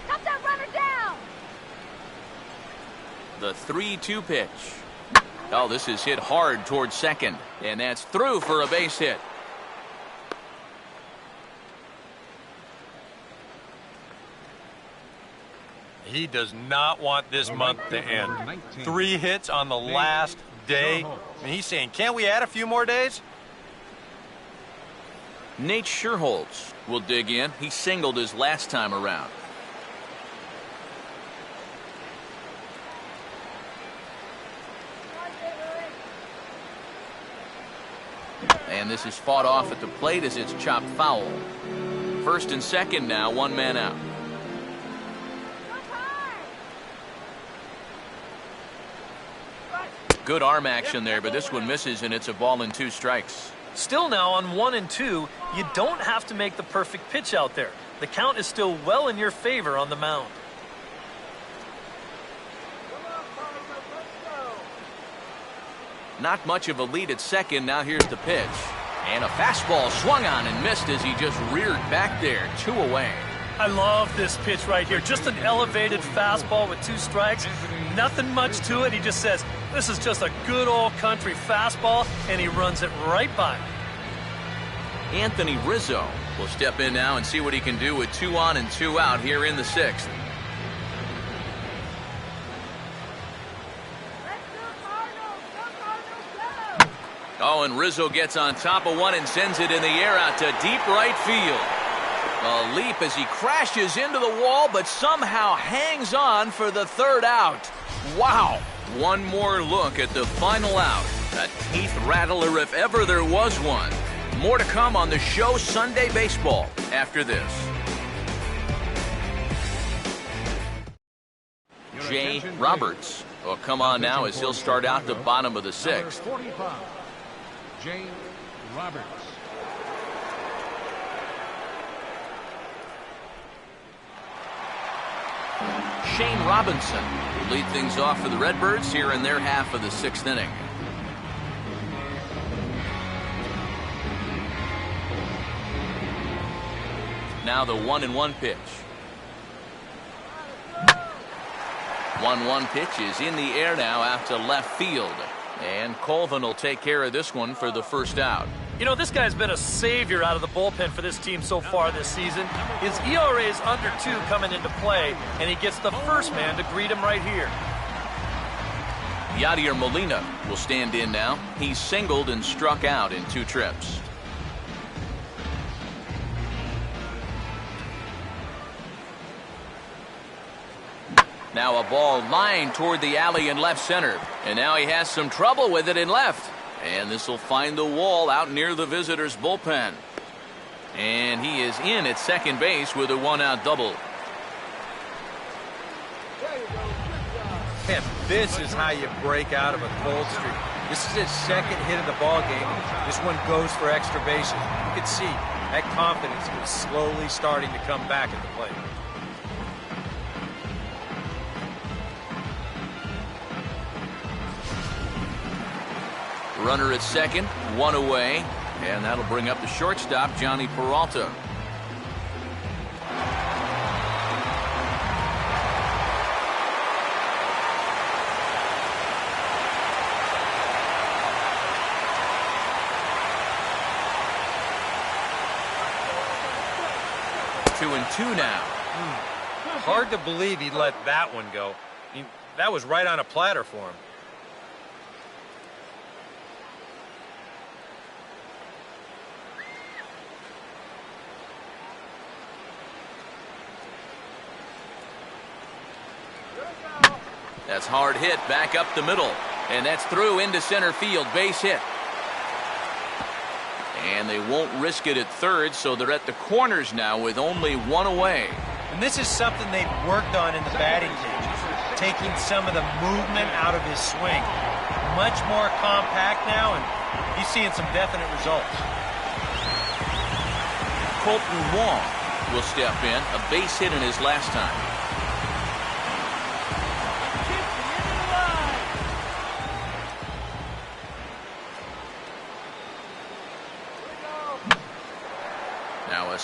Cut that runner down. The 3-2 pitch. Oh, this is hit hard towards second, and that's through for a base hit. He does not want this month to end. 3 hits on the last day. And he's saying, can't we add a few more days? Nate Scherholz will dig in. He singled his last time around. And this is fought off at the plate as it's chopped foul. First and second now, 1 man out. Good arm action there, but this one misses, and it's a ball and 2 strikes. Still now on 1 and 2, you don't have to make the perfect pitch out there. The count is still well in your favor on the mound. Not much of a lead at second. Now here's the pitch. And a fastball swung on and missed as he just reared back there. 2 away. I love this pitch right here. Just an elevated fastball with 2 strikes. Nothing much to it. He just says, this is just a good old country fastball, and he runs it right by. Anthony Rizzo will step in now and see what he can do with 2 on and 2 out here in the 6th. Let's go Cardinals. Go Cardinals, go. Oh, and Rizzo gets on top of one and sends it in the air out to deep right field. A leap as he crashes into the wall, but somehow hangs on for the 3rd out. Wow. One more look at the final out. A teeth rattler if ever there was one. More to come on the show Sunday Baseball after this. Jay Roberts will come on now as he'll start out the bottom of the 6th. 45, Jay Roberts. Shane Robinson will lead things off for the Redbirds here in their half of the 6th inning. Now the 1-1 pitch. 1-1 pitch is in the air now out to left field. And Colvin will take care of this one for the 1st out. You know, this guy's been a savior out of the bullpen for this team so far this season. His ERA is under 2 coming into play, and he gets the first man to greet him right here. Yadier Molina will stand in now. He's singled and struck out in 2 trips. Now a ball lined toward the alley in left center. And now he has some trouble with it in left. And this will find the wall out near the visitors' bullpen. And he is in at second base with a 1-out double. Man, this is how you break out of a cold streak. This is his 2nd hit of the ball game. This one goes for extra bases. You can see that confidence is slowly starting to come back at the plate. Runner at second, 1 away, and that'll bring up the shortstop, Johnny Peralta. Two and 2 now. Hard to believe he let that one go. That was right on a platter for him. That's hard hit back up the middle. And that's through into center field. Base hit. And they won't risk it at third, so they're at the corners now with only 1 away. And this is something they've worked on in the batting cage, taking some of the movement out of his swing. Much more compact now, and he's seeing some definite results. Colton Wong will step in, a base hit in his last time.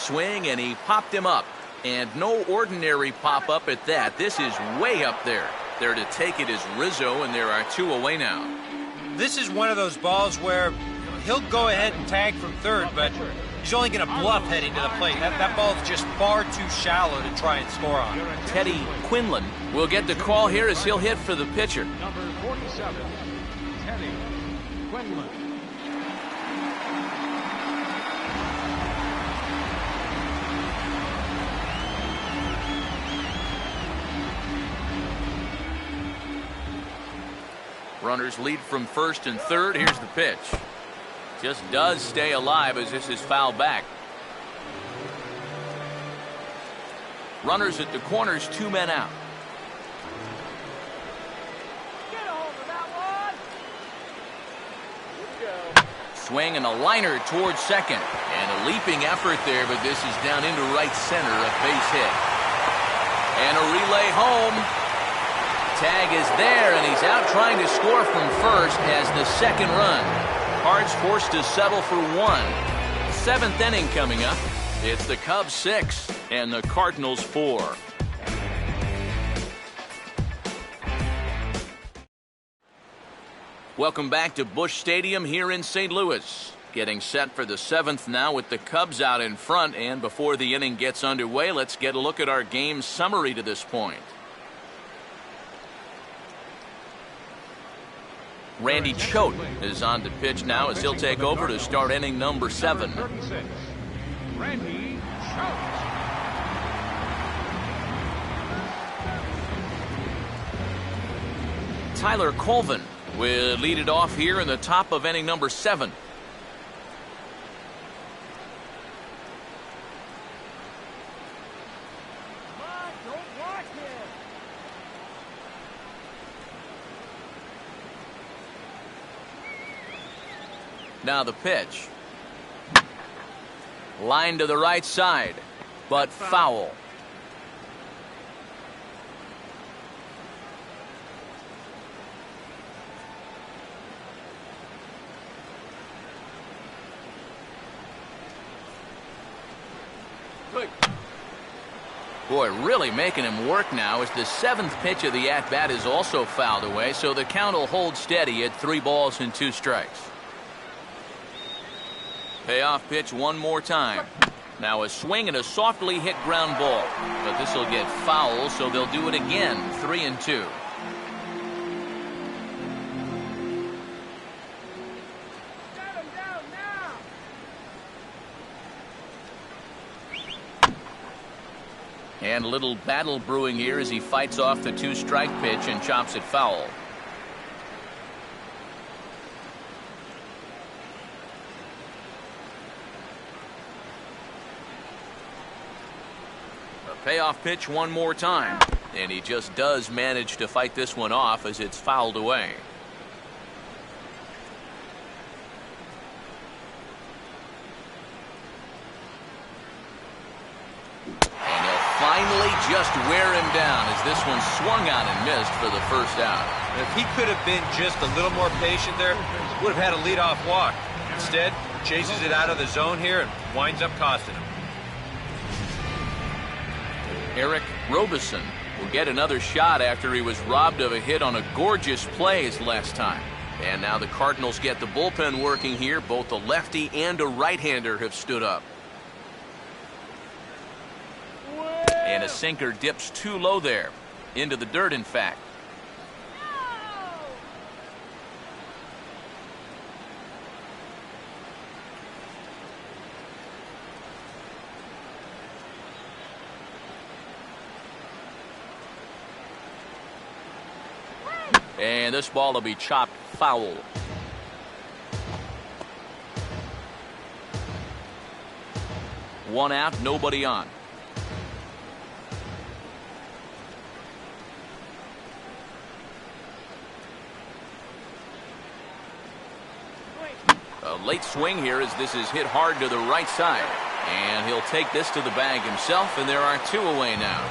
swing, and he popped him up. And no ordinary pop-up at that. This is way up there. There to take it is Rizzo, and there are 2 away now. This is one of those balls where he'll go ahead and tag from third, but he's only going to bluff heading to the plate. That ball's just far too shallow to try and score on. Teddy Quinlan will get the call here as he'll hit for the pitcher. Number 47, Teddy Quinlan. Runners lead from first and third. Here's the pitch. Just does stay alive as this is fouled back. Runners at the corners, 2 men out. Get a hold of that one. Good go. Swing and a liner towards second. And a leaping effort there, but this is down into right center, a base hit. And a relay home. Tag is there, and he's out trying to score from first as the second run. Cards forced to settle for 1. 7th inning coming up. It's the Cubs 6 and the Cardinals 4. Welcome back to Busch Stadium here in St. Louis. Getting set for the 7th now with the Cubs out in front, and before the inning gets underway, let's get a look at our game summary to this point. Randy Choate is on the pitch now as he'll take over to start inning number 7. Randy Choate. Tyler Colvin will lead it off here in the top of inning number 7. Come on, don't walk him. Now the pitch. Line to the right side, but foul. Boy, really making him work now as the 7th pitch of the at-bat is also fouled away, so the count will hold steady at 3 balls and 2 strikes. Payoff pitch one more time. Now a swing and a softly hit ground ball, but this will get foul, so they'll do it again. 3-2. Get him down now. And a little battle brewing here as he fights off the 2-strike pitch and chops it foul. Payoff pitch one more time, and he just does manage to fight this one off as it's fouled away. And he'll finally just wear him down as this one swung on and missed for the first out. If he could have been just a little more patient there, would have had a leadoff walk. Instead, chases it out of the zone here and winds up costing him. Eric Robeson will get another shot after he was robbed of a hit on a gorgeous play his last time. And now the Cardinals get the bullpen working here. Both a lefty and a right-hander have stood up. And a sinker dips too low there. Into the dirt, in fact. And this ball will be chopped foul. One out, nobody on. A late swing here as this is hit hard to the right side. And he'll take this to the bag himself, and there are 2 away now.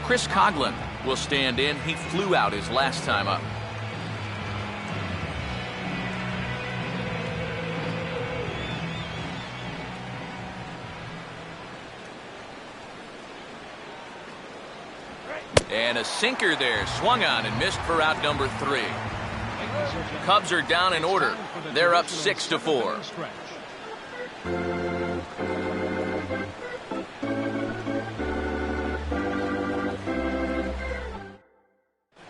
Chris Coughlin will stand in. He flew out his last time up. And a sinker there, swung on and missed for out number 3. Cubs are down in order. They're up 6-4.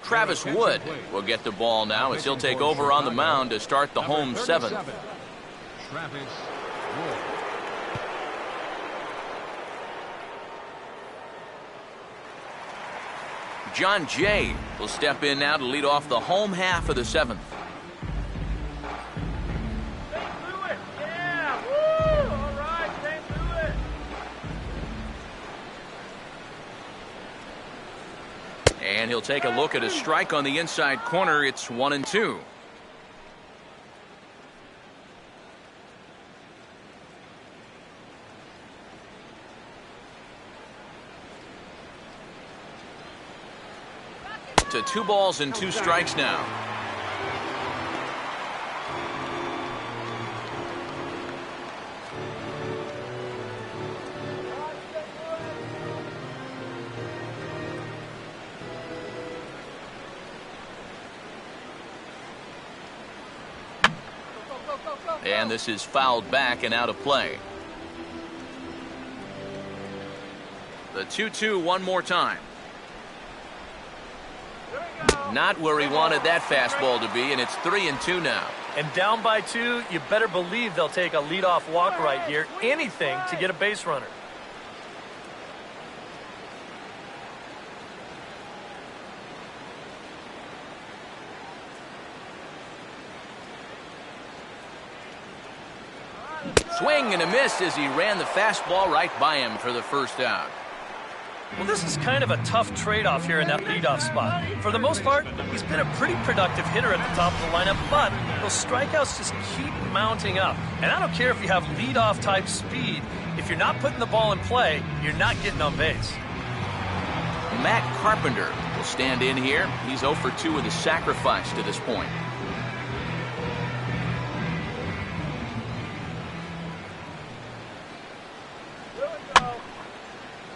Travis Wood will get the ball now as he'll take over on the mound to start the home 7th. Travis Wood. John Jay will step in now to lead off the home half of the 7th. Yeah, woo! All right, stay through it. And he'll take a look at a strike on the inside corner. It's 1-2. To 2 balls and 2 strikes now. And this is fouled back and out of play. The 2-2 one more time. Not where he wanted that fastball to be, and it's 3-2 now. And down by 2, you better believe they'll take a leadoff walk right here. Anything to get a base runner. Swing and a miss as he ran the fastball right by him for the first out. Well, this is kind of a tough trade-off here in that leadoff spot. For the most part, he's been a pretty productive hitter at the top of the lineup, but those strikeouts just keep mounting up. And I don't care if you have leadoff type speed. If you're not putting the ball in play, you're not getting on base. Matt Carpenter will stand in here. He's 0 for 2 with a sacrifice to this point.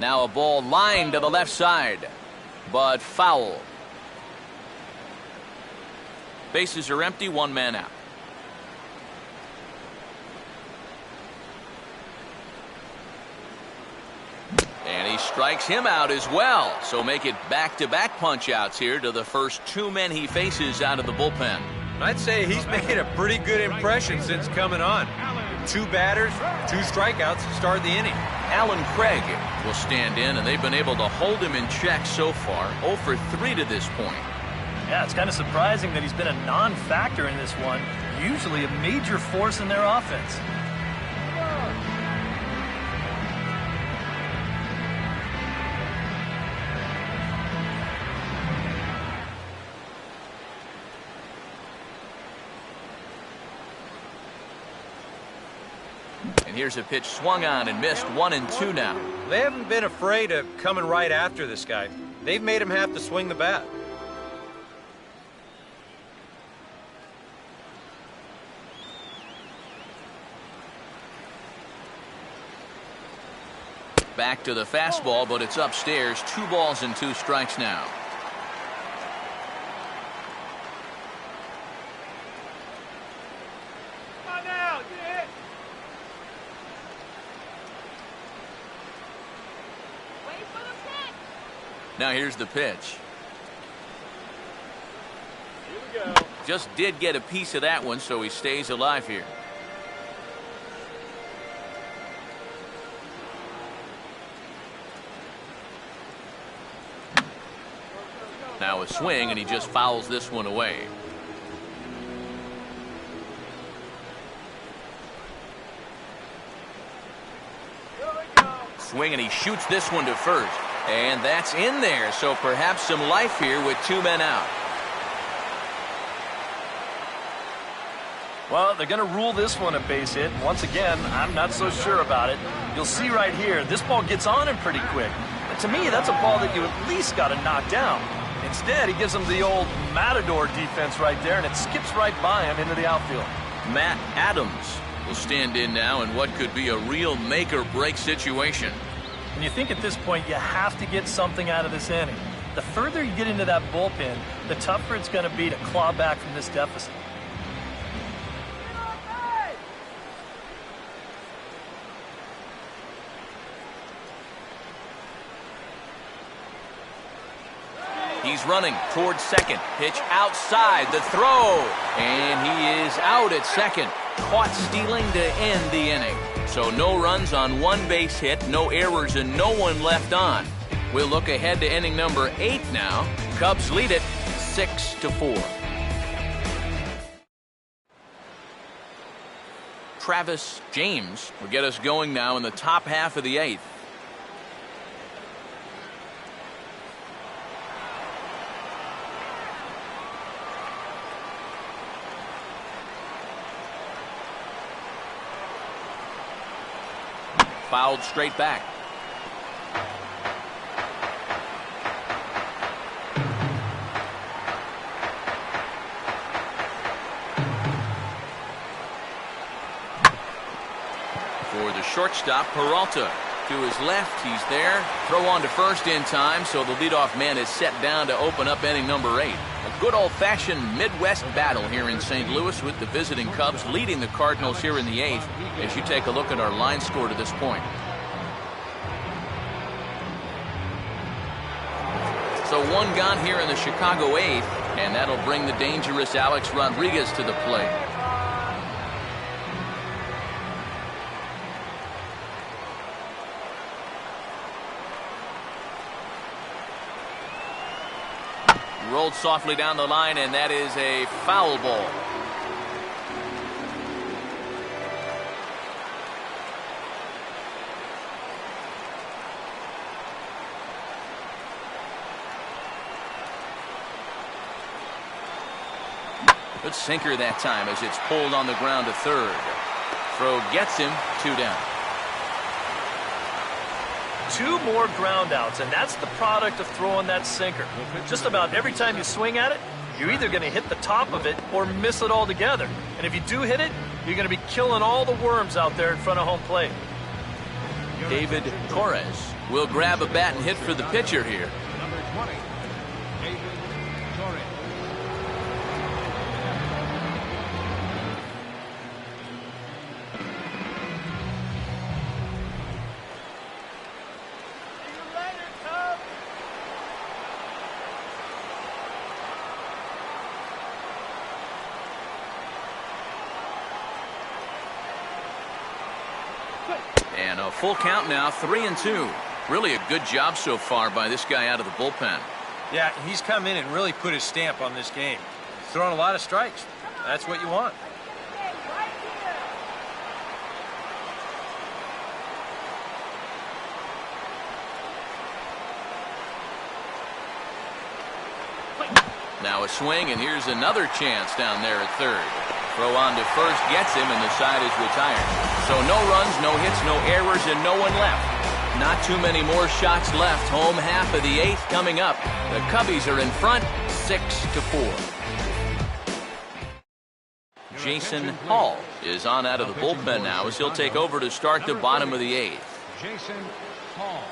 Now a ball lined to the left side, but foul. Bases are empty, 1 man out. And he strikes him out as well. So make it back-to-back punch-outs here to the first 2 men he faces out of the bullpen. I'd say he's made a pretty good impression since coming on. 2 batters, 2 strikeouts to start the inning. Alan Craig will stand in, and they've been able to hold him in check so far. 0 for 3 to this point. Yeah, it's kind of surprising that he's been a non-factor in this one. Usually a major force in their offense. And here's a pitch swung on and missed, 1-2 now. They haven't been afraid of coming right after this guy. They've made him have to swing the bat. Back to the fastball, but it's upstairs. 2 balls and 2 strikes now. Now here's the pitch. Here we go. Just did get a piece of that one, so he stays alive here. Now a swing, and he just fouls this one away. Swing, and he shoots this one to first. And that's in there, so perhaps some life here with 2 men out. Well, they're going to rule this one a base hit. Once again, I'm not so sure about it. You'll see right here, this ball gets on him pretty quick. But to me, that's a ball that you at least got to knock down. Instead, he gives him the old matador defense right there, and it skips right by him into the outfield. Matt Adams will stand in now in what could be a real make-or-break situation. And you think at this point you have to get something out of this inning. The further you get into that bullpen, the tougher it's going to be to claw back from this deficit. He's running towards second. Pitch outside. The throw. And he is out at second. Caught stealing to end the inning. So no runs on one base hit, no errors, and no one left on. We'll look ahead to inning number 8 now. Cubs lead it 6-4. Travis James will get us going now in the top half of the 8th. Fouled straight back. For the shortstop, Peralta. To his left, he's there. Throw on to first in time, so the leadoff man is set down to open up inning number 8. A good old-fashioned Midwest battle here in St. Louis with the visiting Cubs leading the Cardinals here in the 8th as you take a look at our line score to this point. So one gone here in the Chicago 8th, and that'll bring the dangerous Alex Rodriguez to the plate. Rolled softly down the line, and that is a foul ball. Good sinker that time as it's pulled on the ground to third. Throw gets him, 2 down. 2 more ground outs, and that's the product of throwing that sinker. Just about every time you swing at it, you're either going to hit the top of it or miss it altogether. And if you do hit it, you're going to be killing all the worms out there in front of home plate. David Torres will grab a bat and hit for the pitcher here. Number 20, David Torres. And a full count now, 3-2. Really a good job so far by this guy out of the bullpen. Yeah, he's come in and really put his stamp on this game. He's throwing a lot of strikes. That's what you want. Now a swing, and here's another chance down there at third. Throw on to first gets him, and the side is retired. So no runs, no hits, no errors, and no one left. Not too many more shots left. Home half of the 8th coming up. The Cubbies are in front, 6-4. Jason Hall is on out of the bullpen now as he'll take over to start the bottom of the 8th. Jason Hall.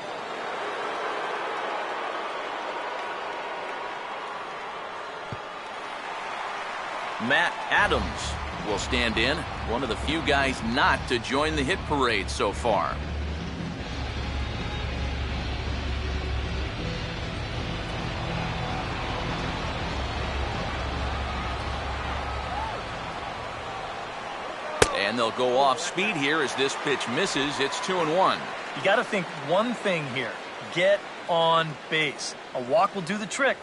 Matt Adams will stand in, one of the few guys not to join the hit parade so far. And they'll go off speed here as this pitch misses. It's 2-1. You got to think one thing here. Get on base. A walk will do the trick.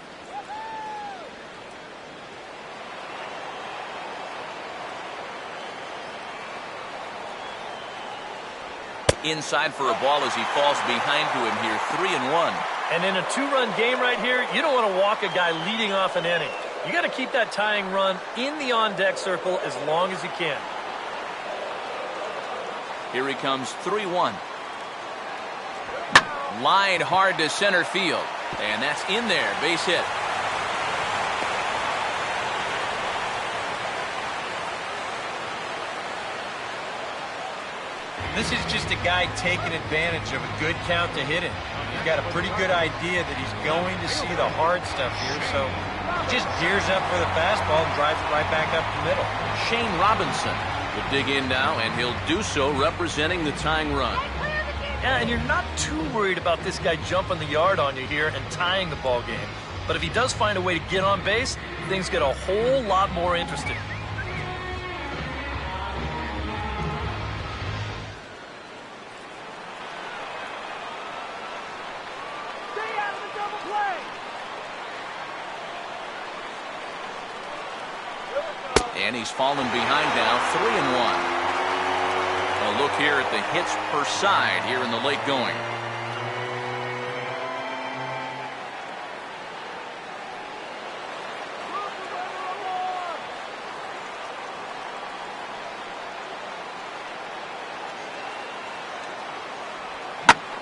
Inside for a ball as he falls behind to him here, 3-1. And in a 2-run game right here, you don't want to walk a guy leading off an inning. You got to keep that tying run in the on-deck circle as long as you can. Here he comes, 3-1. Line hard to center field. And that's in there, base hit. This is just a guy taking advantage of a good count to hit him. He's got a pretty good idea that he's going to see the hard stuff here, so he just gears up for the fastball and drives it right back up the middle. Shane Robinson will dig in now, and he'll do so representing the tying run. Yeah, and you're not too worried about this guy jumping the yard on you here and tying the ball game. But if he does find a way to get on base, things get a whole lot more interesting. Stay out of the double play. And he's fallen behind now, 3-1. A look here at the hits per side here in the late going.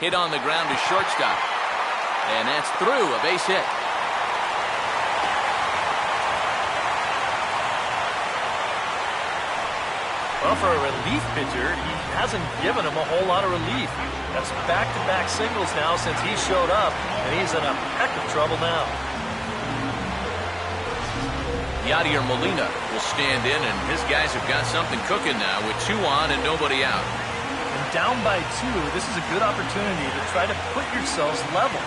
Hit on the ground to shortstop. And that's through, a base hit. Well, for a relief pitcher, he hasn't given him a whole lot of relief. That's back-to-back singles now since he showed up, and he's in a heck of trouble now. Yadier Molina will stand in, and his guys have got something cooking now with 2 on and nobody out. And down by 2, this is a good opportunity to try to put yourselves level.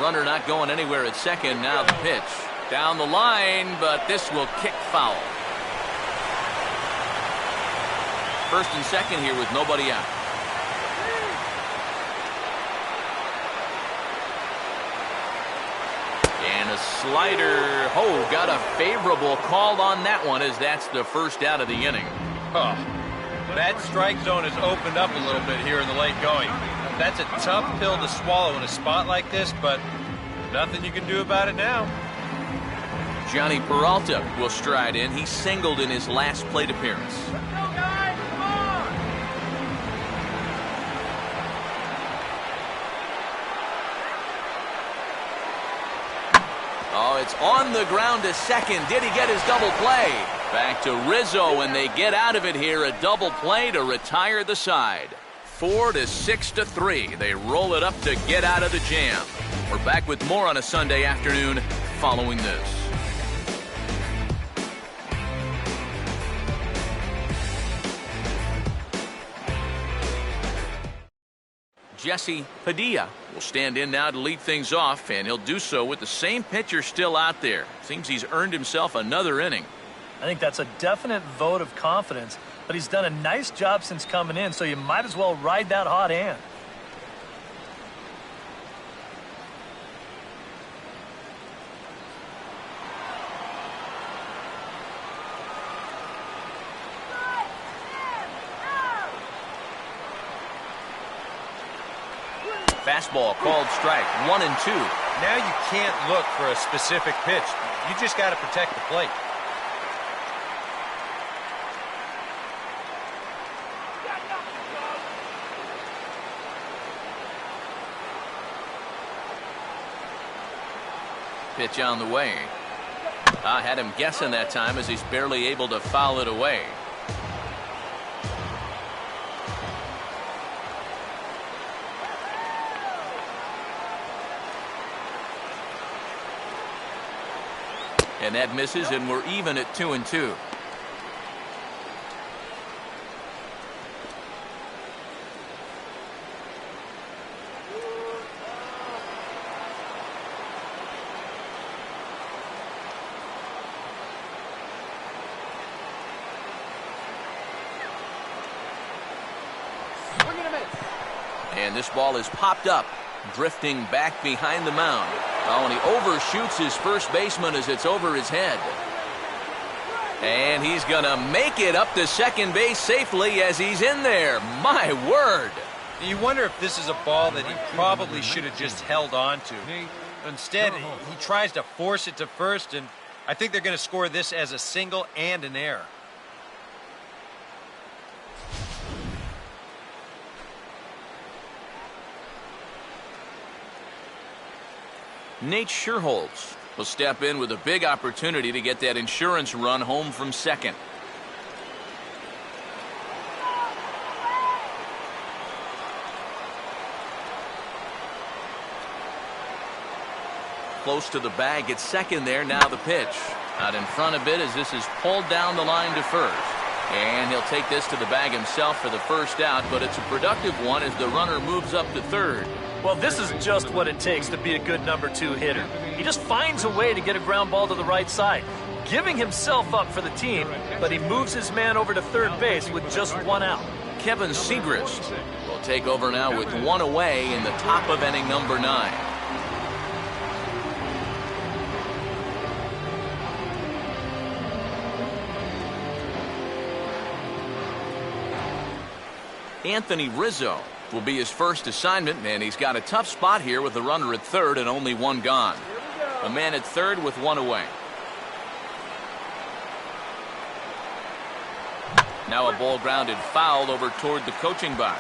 Runner not going anywhere at second. Now the pitch. Down the line, but this will kick foul. First and second here with nobody out. And a slider. Oh, got a favorable call on that one, as that's the first out of the inning. Oh, that strike zone has opened up a little bit here in the late going. That's a tough pill to swallow in a spot like this, but nothing you can do about it now. Johnny Peralta will stride in. He singled in his last plate appearance. Let's go, guys. Come on. Oh, it's on the ground to second. Did he get his double play? Back to Rizzo, and they get out of it here. A double play to retire the side. 4 to 6 to 3. They roll it up to get out of the jam. We're back with more on a Sunday afternoon following this. Jesse Padilla will stand in now to lead things off, and he'll do so with the same pitcher still out there. Seems he's earned himself another inning. I think that's a definite vote of confidence, but he's done a nice job since coming in, so you might as well ride that hot hand. Fastball called strike, 1 and 2. Now you can't look for a specific pitch. You just got to protect the plate. Pitch on the way. I had him guessing that time, as he's barely able to foul it away. And that misses, and we're even at 2 and 2. And this ball is popped up, drifting back behind the mound. Oh, and he overshoots his first baseman as it's over his head. And he's going to make it up to second base safely as he's in there. My word. You wonder if this is a ball that he probably should have just held on to. Instead, he tries to force it to first, and I think they're going to score this as a single and an error. Nate Sherholz will step in with a big opportunity to get that insurance run home from second. Close to the bag at second there. Now the pitch. Out in front a bit as this is pulled down the line to first. And he'll take this to the bag himself for the first out, but it's a productive one as the runner moves up to third. Well, this is just what it takes to be a good number 2 hitter. He just finds a way to get a ground ball to the right side, giving himself up for the team, but he moves his man over to third base with just 1 out. Kevin Segrist will take over now with 1 away in the top of inning number 9. Anthony Rizzo will be his first assignment, and he's got a tough spot here with the runner at third and only 1 gone. A man at third with 1 away. Now a ball grounded foul over toward the coaching box.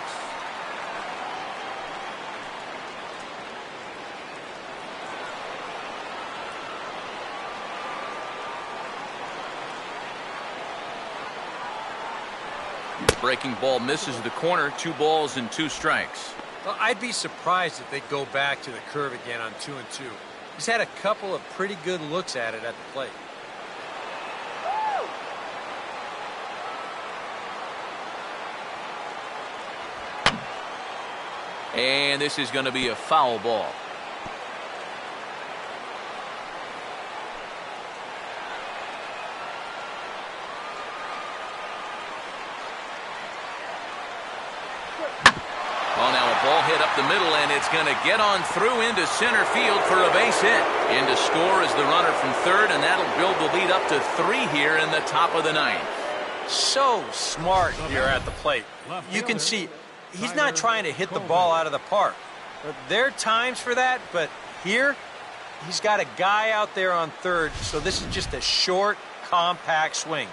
Breaking ball misses the corner. 2 balls and 2 strikes. Well, I'd be surprised if they go back to the curve again on 2-2. He's had a couple of pretty good looks at it at the plate. And this is going to be a foul ball. Well, now a ball hit up the middle, and it's going to get on through into center field for a base hit. In to score is the runner from third, and that'll build the lead up to 3 here in the top of the 9th. So smart here at the plate. You can see he's not trying to hit the ball out of the park. There are times for that, but here he's got a guy out there on third, so this is just a short, compact swing.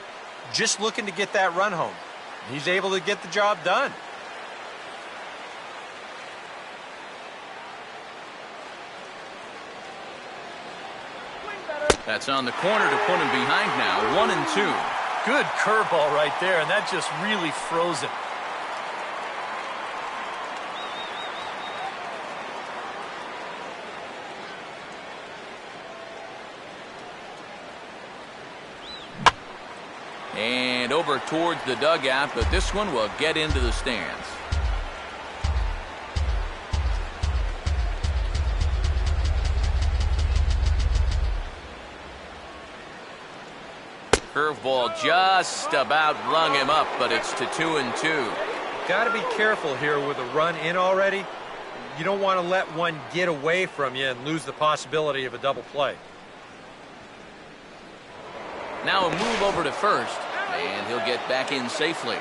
Just looking to get that run home. He's able to get the job done. That's on the corner to put him behind now. 1-2. Good curveball right there, and that just really froze him. And over towards the dugout, but this one will get into the stands. Curveball just about rung him up, but it's to 2-2. Got to be careful here with a run in already. You don't want to let one get away from you and lose the possibility of a double play. Now a move over to first, and he'll get back in safely.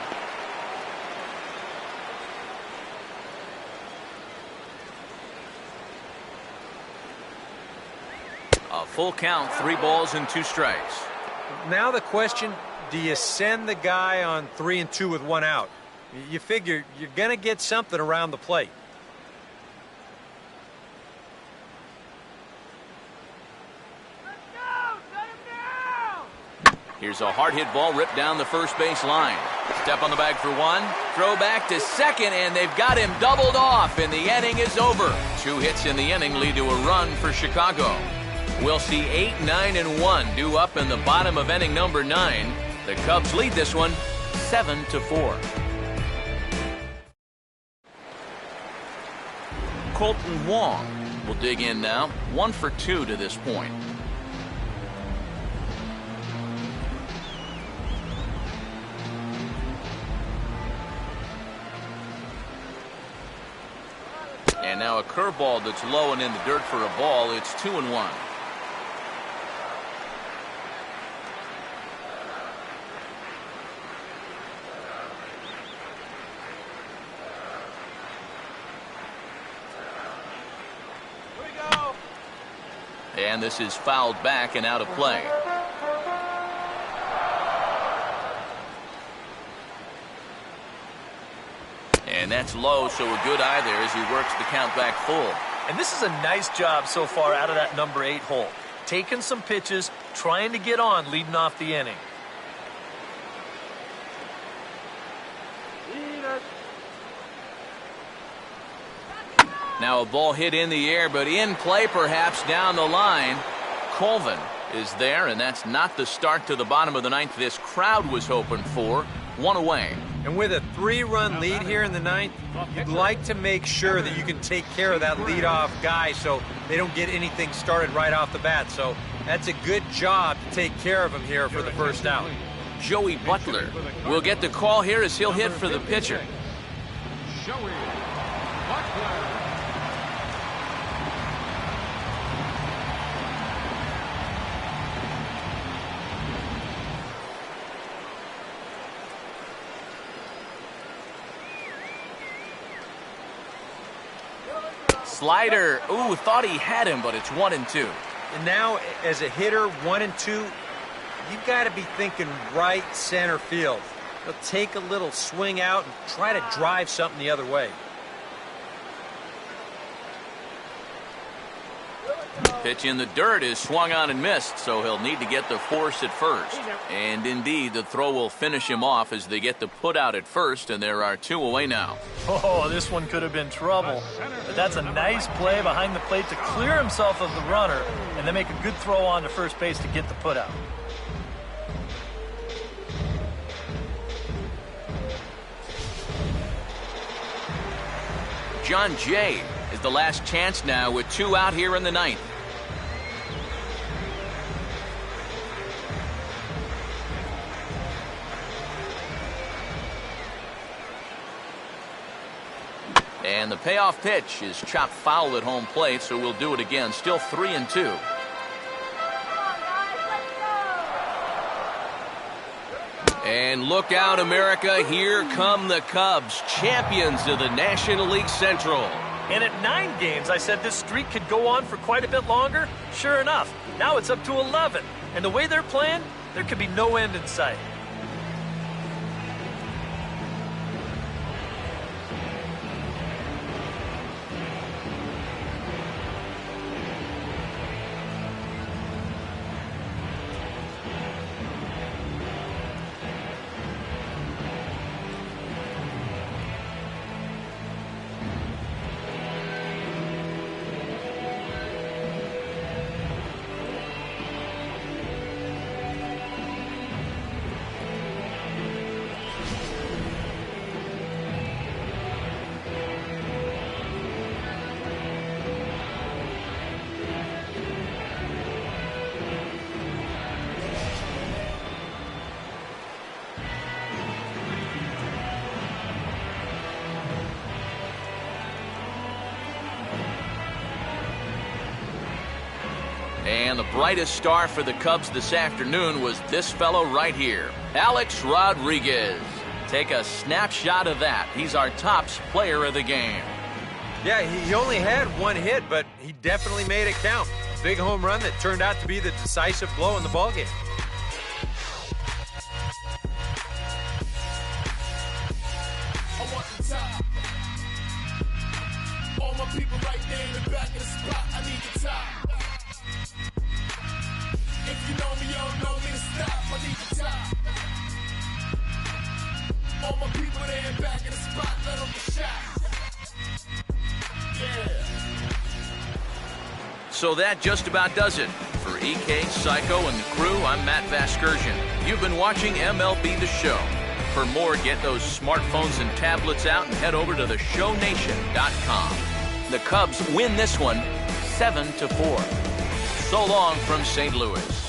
A full count, 3 balls and 2 strikes. Now the question, do you send the guy on 3-2 with 1 out? You figure you're going to get something around the plate. Let's go! Shut him down! Here's a hard hit ball ripped down the first base line. Step on the bag for 1. Throw back to second, and they've got him doubled off, and the inning is over. 2 hits in the inning lead to a run for Chicago. We'll see 8, 9, and 1 due up in the bottom of inning number 9. The Cubs lead this one 7-4. Colton Wong will dig in now. 1 for 2 to this point. And now a curveball that's low and in the dirt for a ball. It's 2-1. And this is fouled back and out of play. And that's low, so a good eye there as he works the count back full. And this is a nice job so far out of that number 8 hole. Taking some pitches, trying to get on leading off the inning. Now a ball hit in the air, but in play perhaps down the line. Colvin is there, and that's not the start to the bottom of the ninth this crowd was hoping for. 1 away. And with a 3-run lead here in the ninth, you'd like to make sure that you can take care of that leadoff guy so they don't get anything started right off the bat. So that's a good job to take care of him here for the first out. Joey Butler will get the call here as he'll hit for the pitcher. Joey Butler. Slider. Ooh, thought he had him, but it's 1-2. And now, as a hitter, 1 and 2, you've got to be thinking right center field. They'll take a little swing out and try to drive something the other way. Pitch in the dirt is swung on and missed, so he'll need to get the force at first. And indeed, the throw will finish him off as they get the put out at first, and there are 2 away now. Oh, this one could have been trouble. But that's a nice play behind the plate to clear himself of the runner and then make a good throw on to first base to get the put out. John Jay is the last chance now with 2 out here in the ninth. And the payoff pitch is chopped foul at home plate, so we'll do it again. Still 3-2. And look out, America. Here come the Cubs, champions of the National League Central. And at 9 games, I said this streak could go on for quite a bit longer. Sure enough, now it's up to 11. And the way they're playing, there could be no end in sight. And the brightest star for the Cubs this afternoon was this fellow right here, Alex Rodriguez. Take a snapshot of that. He's our tops player of the game. Yeah, he only had 1 hit, but he definitely made it count. A big home run that turned out to be the decisive blow in the ballgame. I want the top. All my people right there in the back of the spot. I need the top. If you know me, you don't know me to stop. I need the top. All my people there in back of the spot. Let them get shot. Yeah. So that just about does it. For EK, Psycho, and the crew, I'm Matt Vasgersian. You've been watching MLB The Show. For more, get those smartphones and tablets out and head over to theshownation.com. The Cubs win this one 7-4. So long from St. Louis.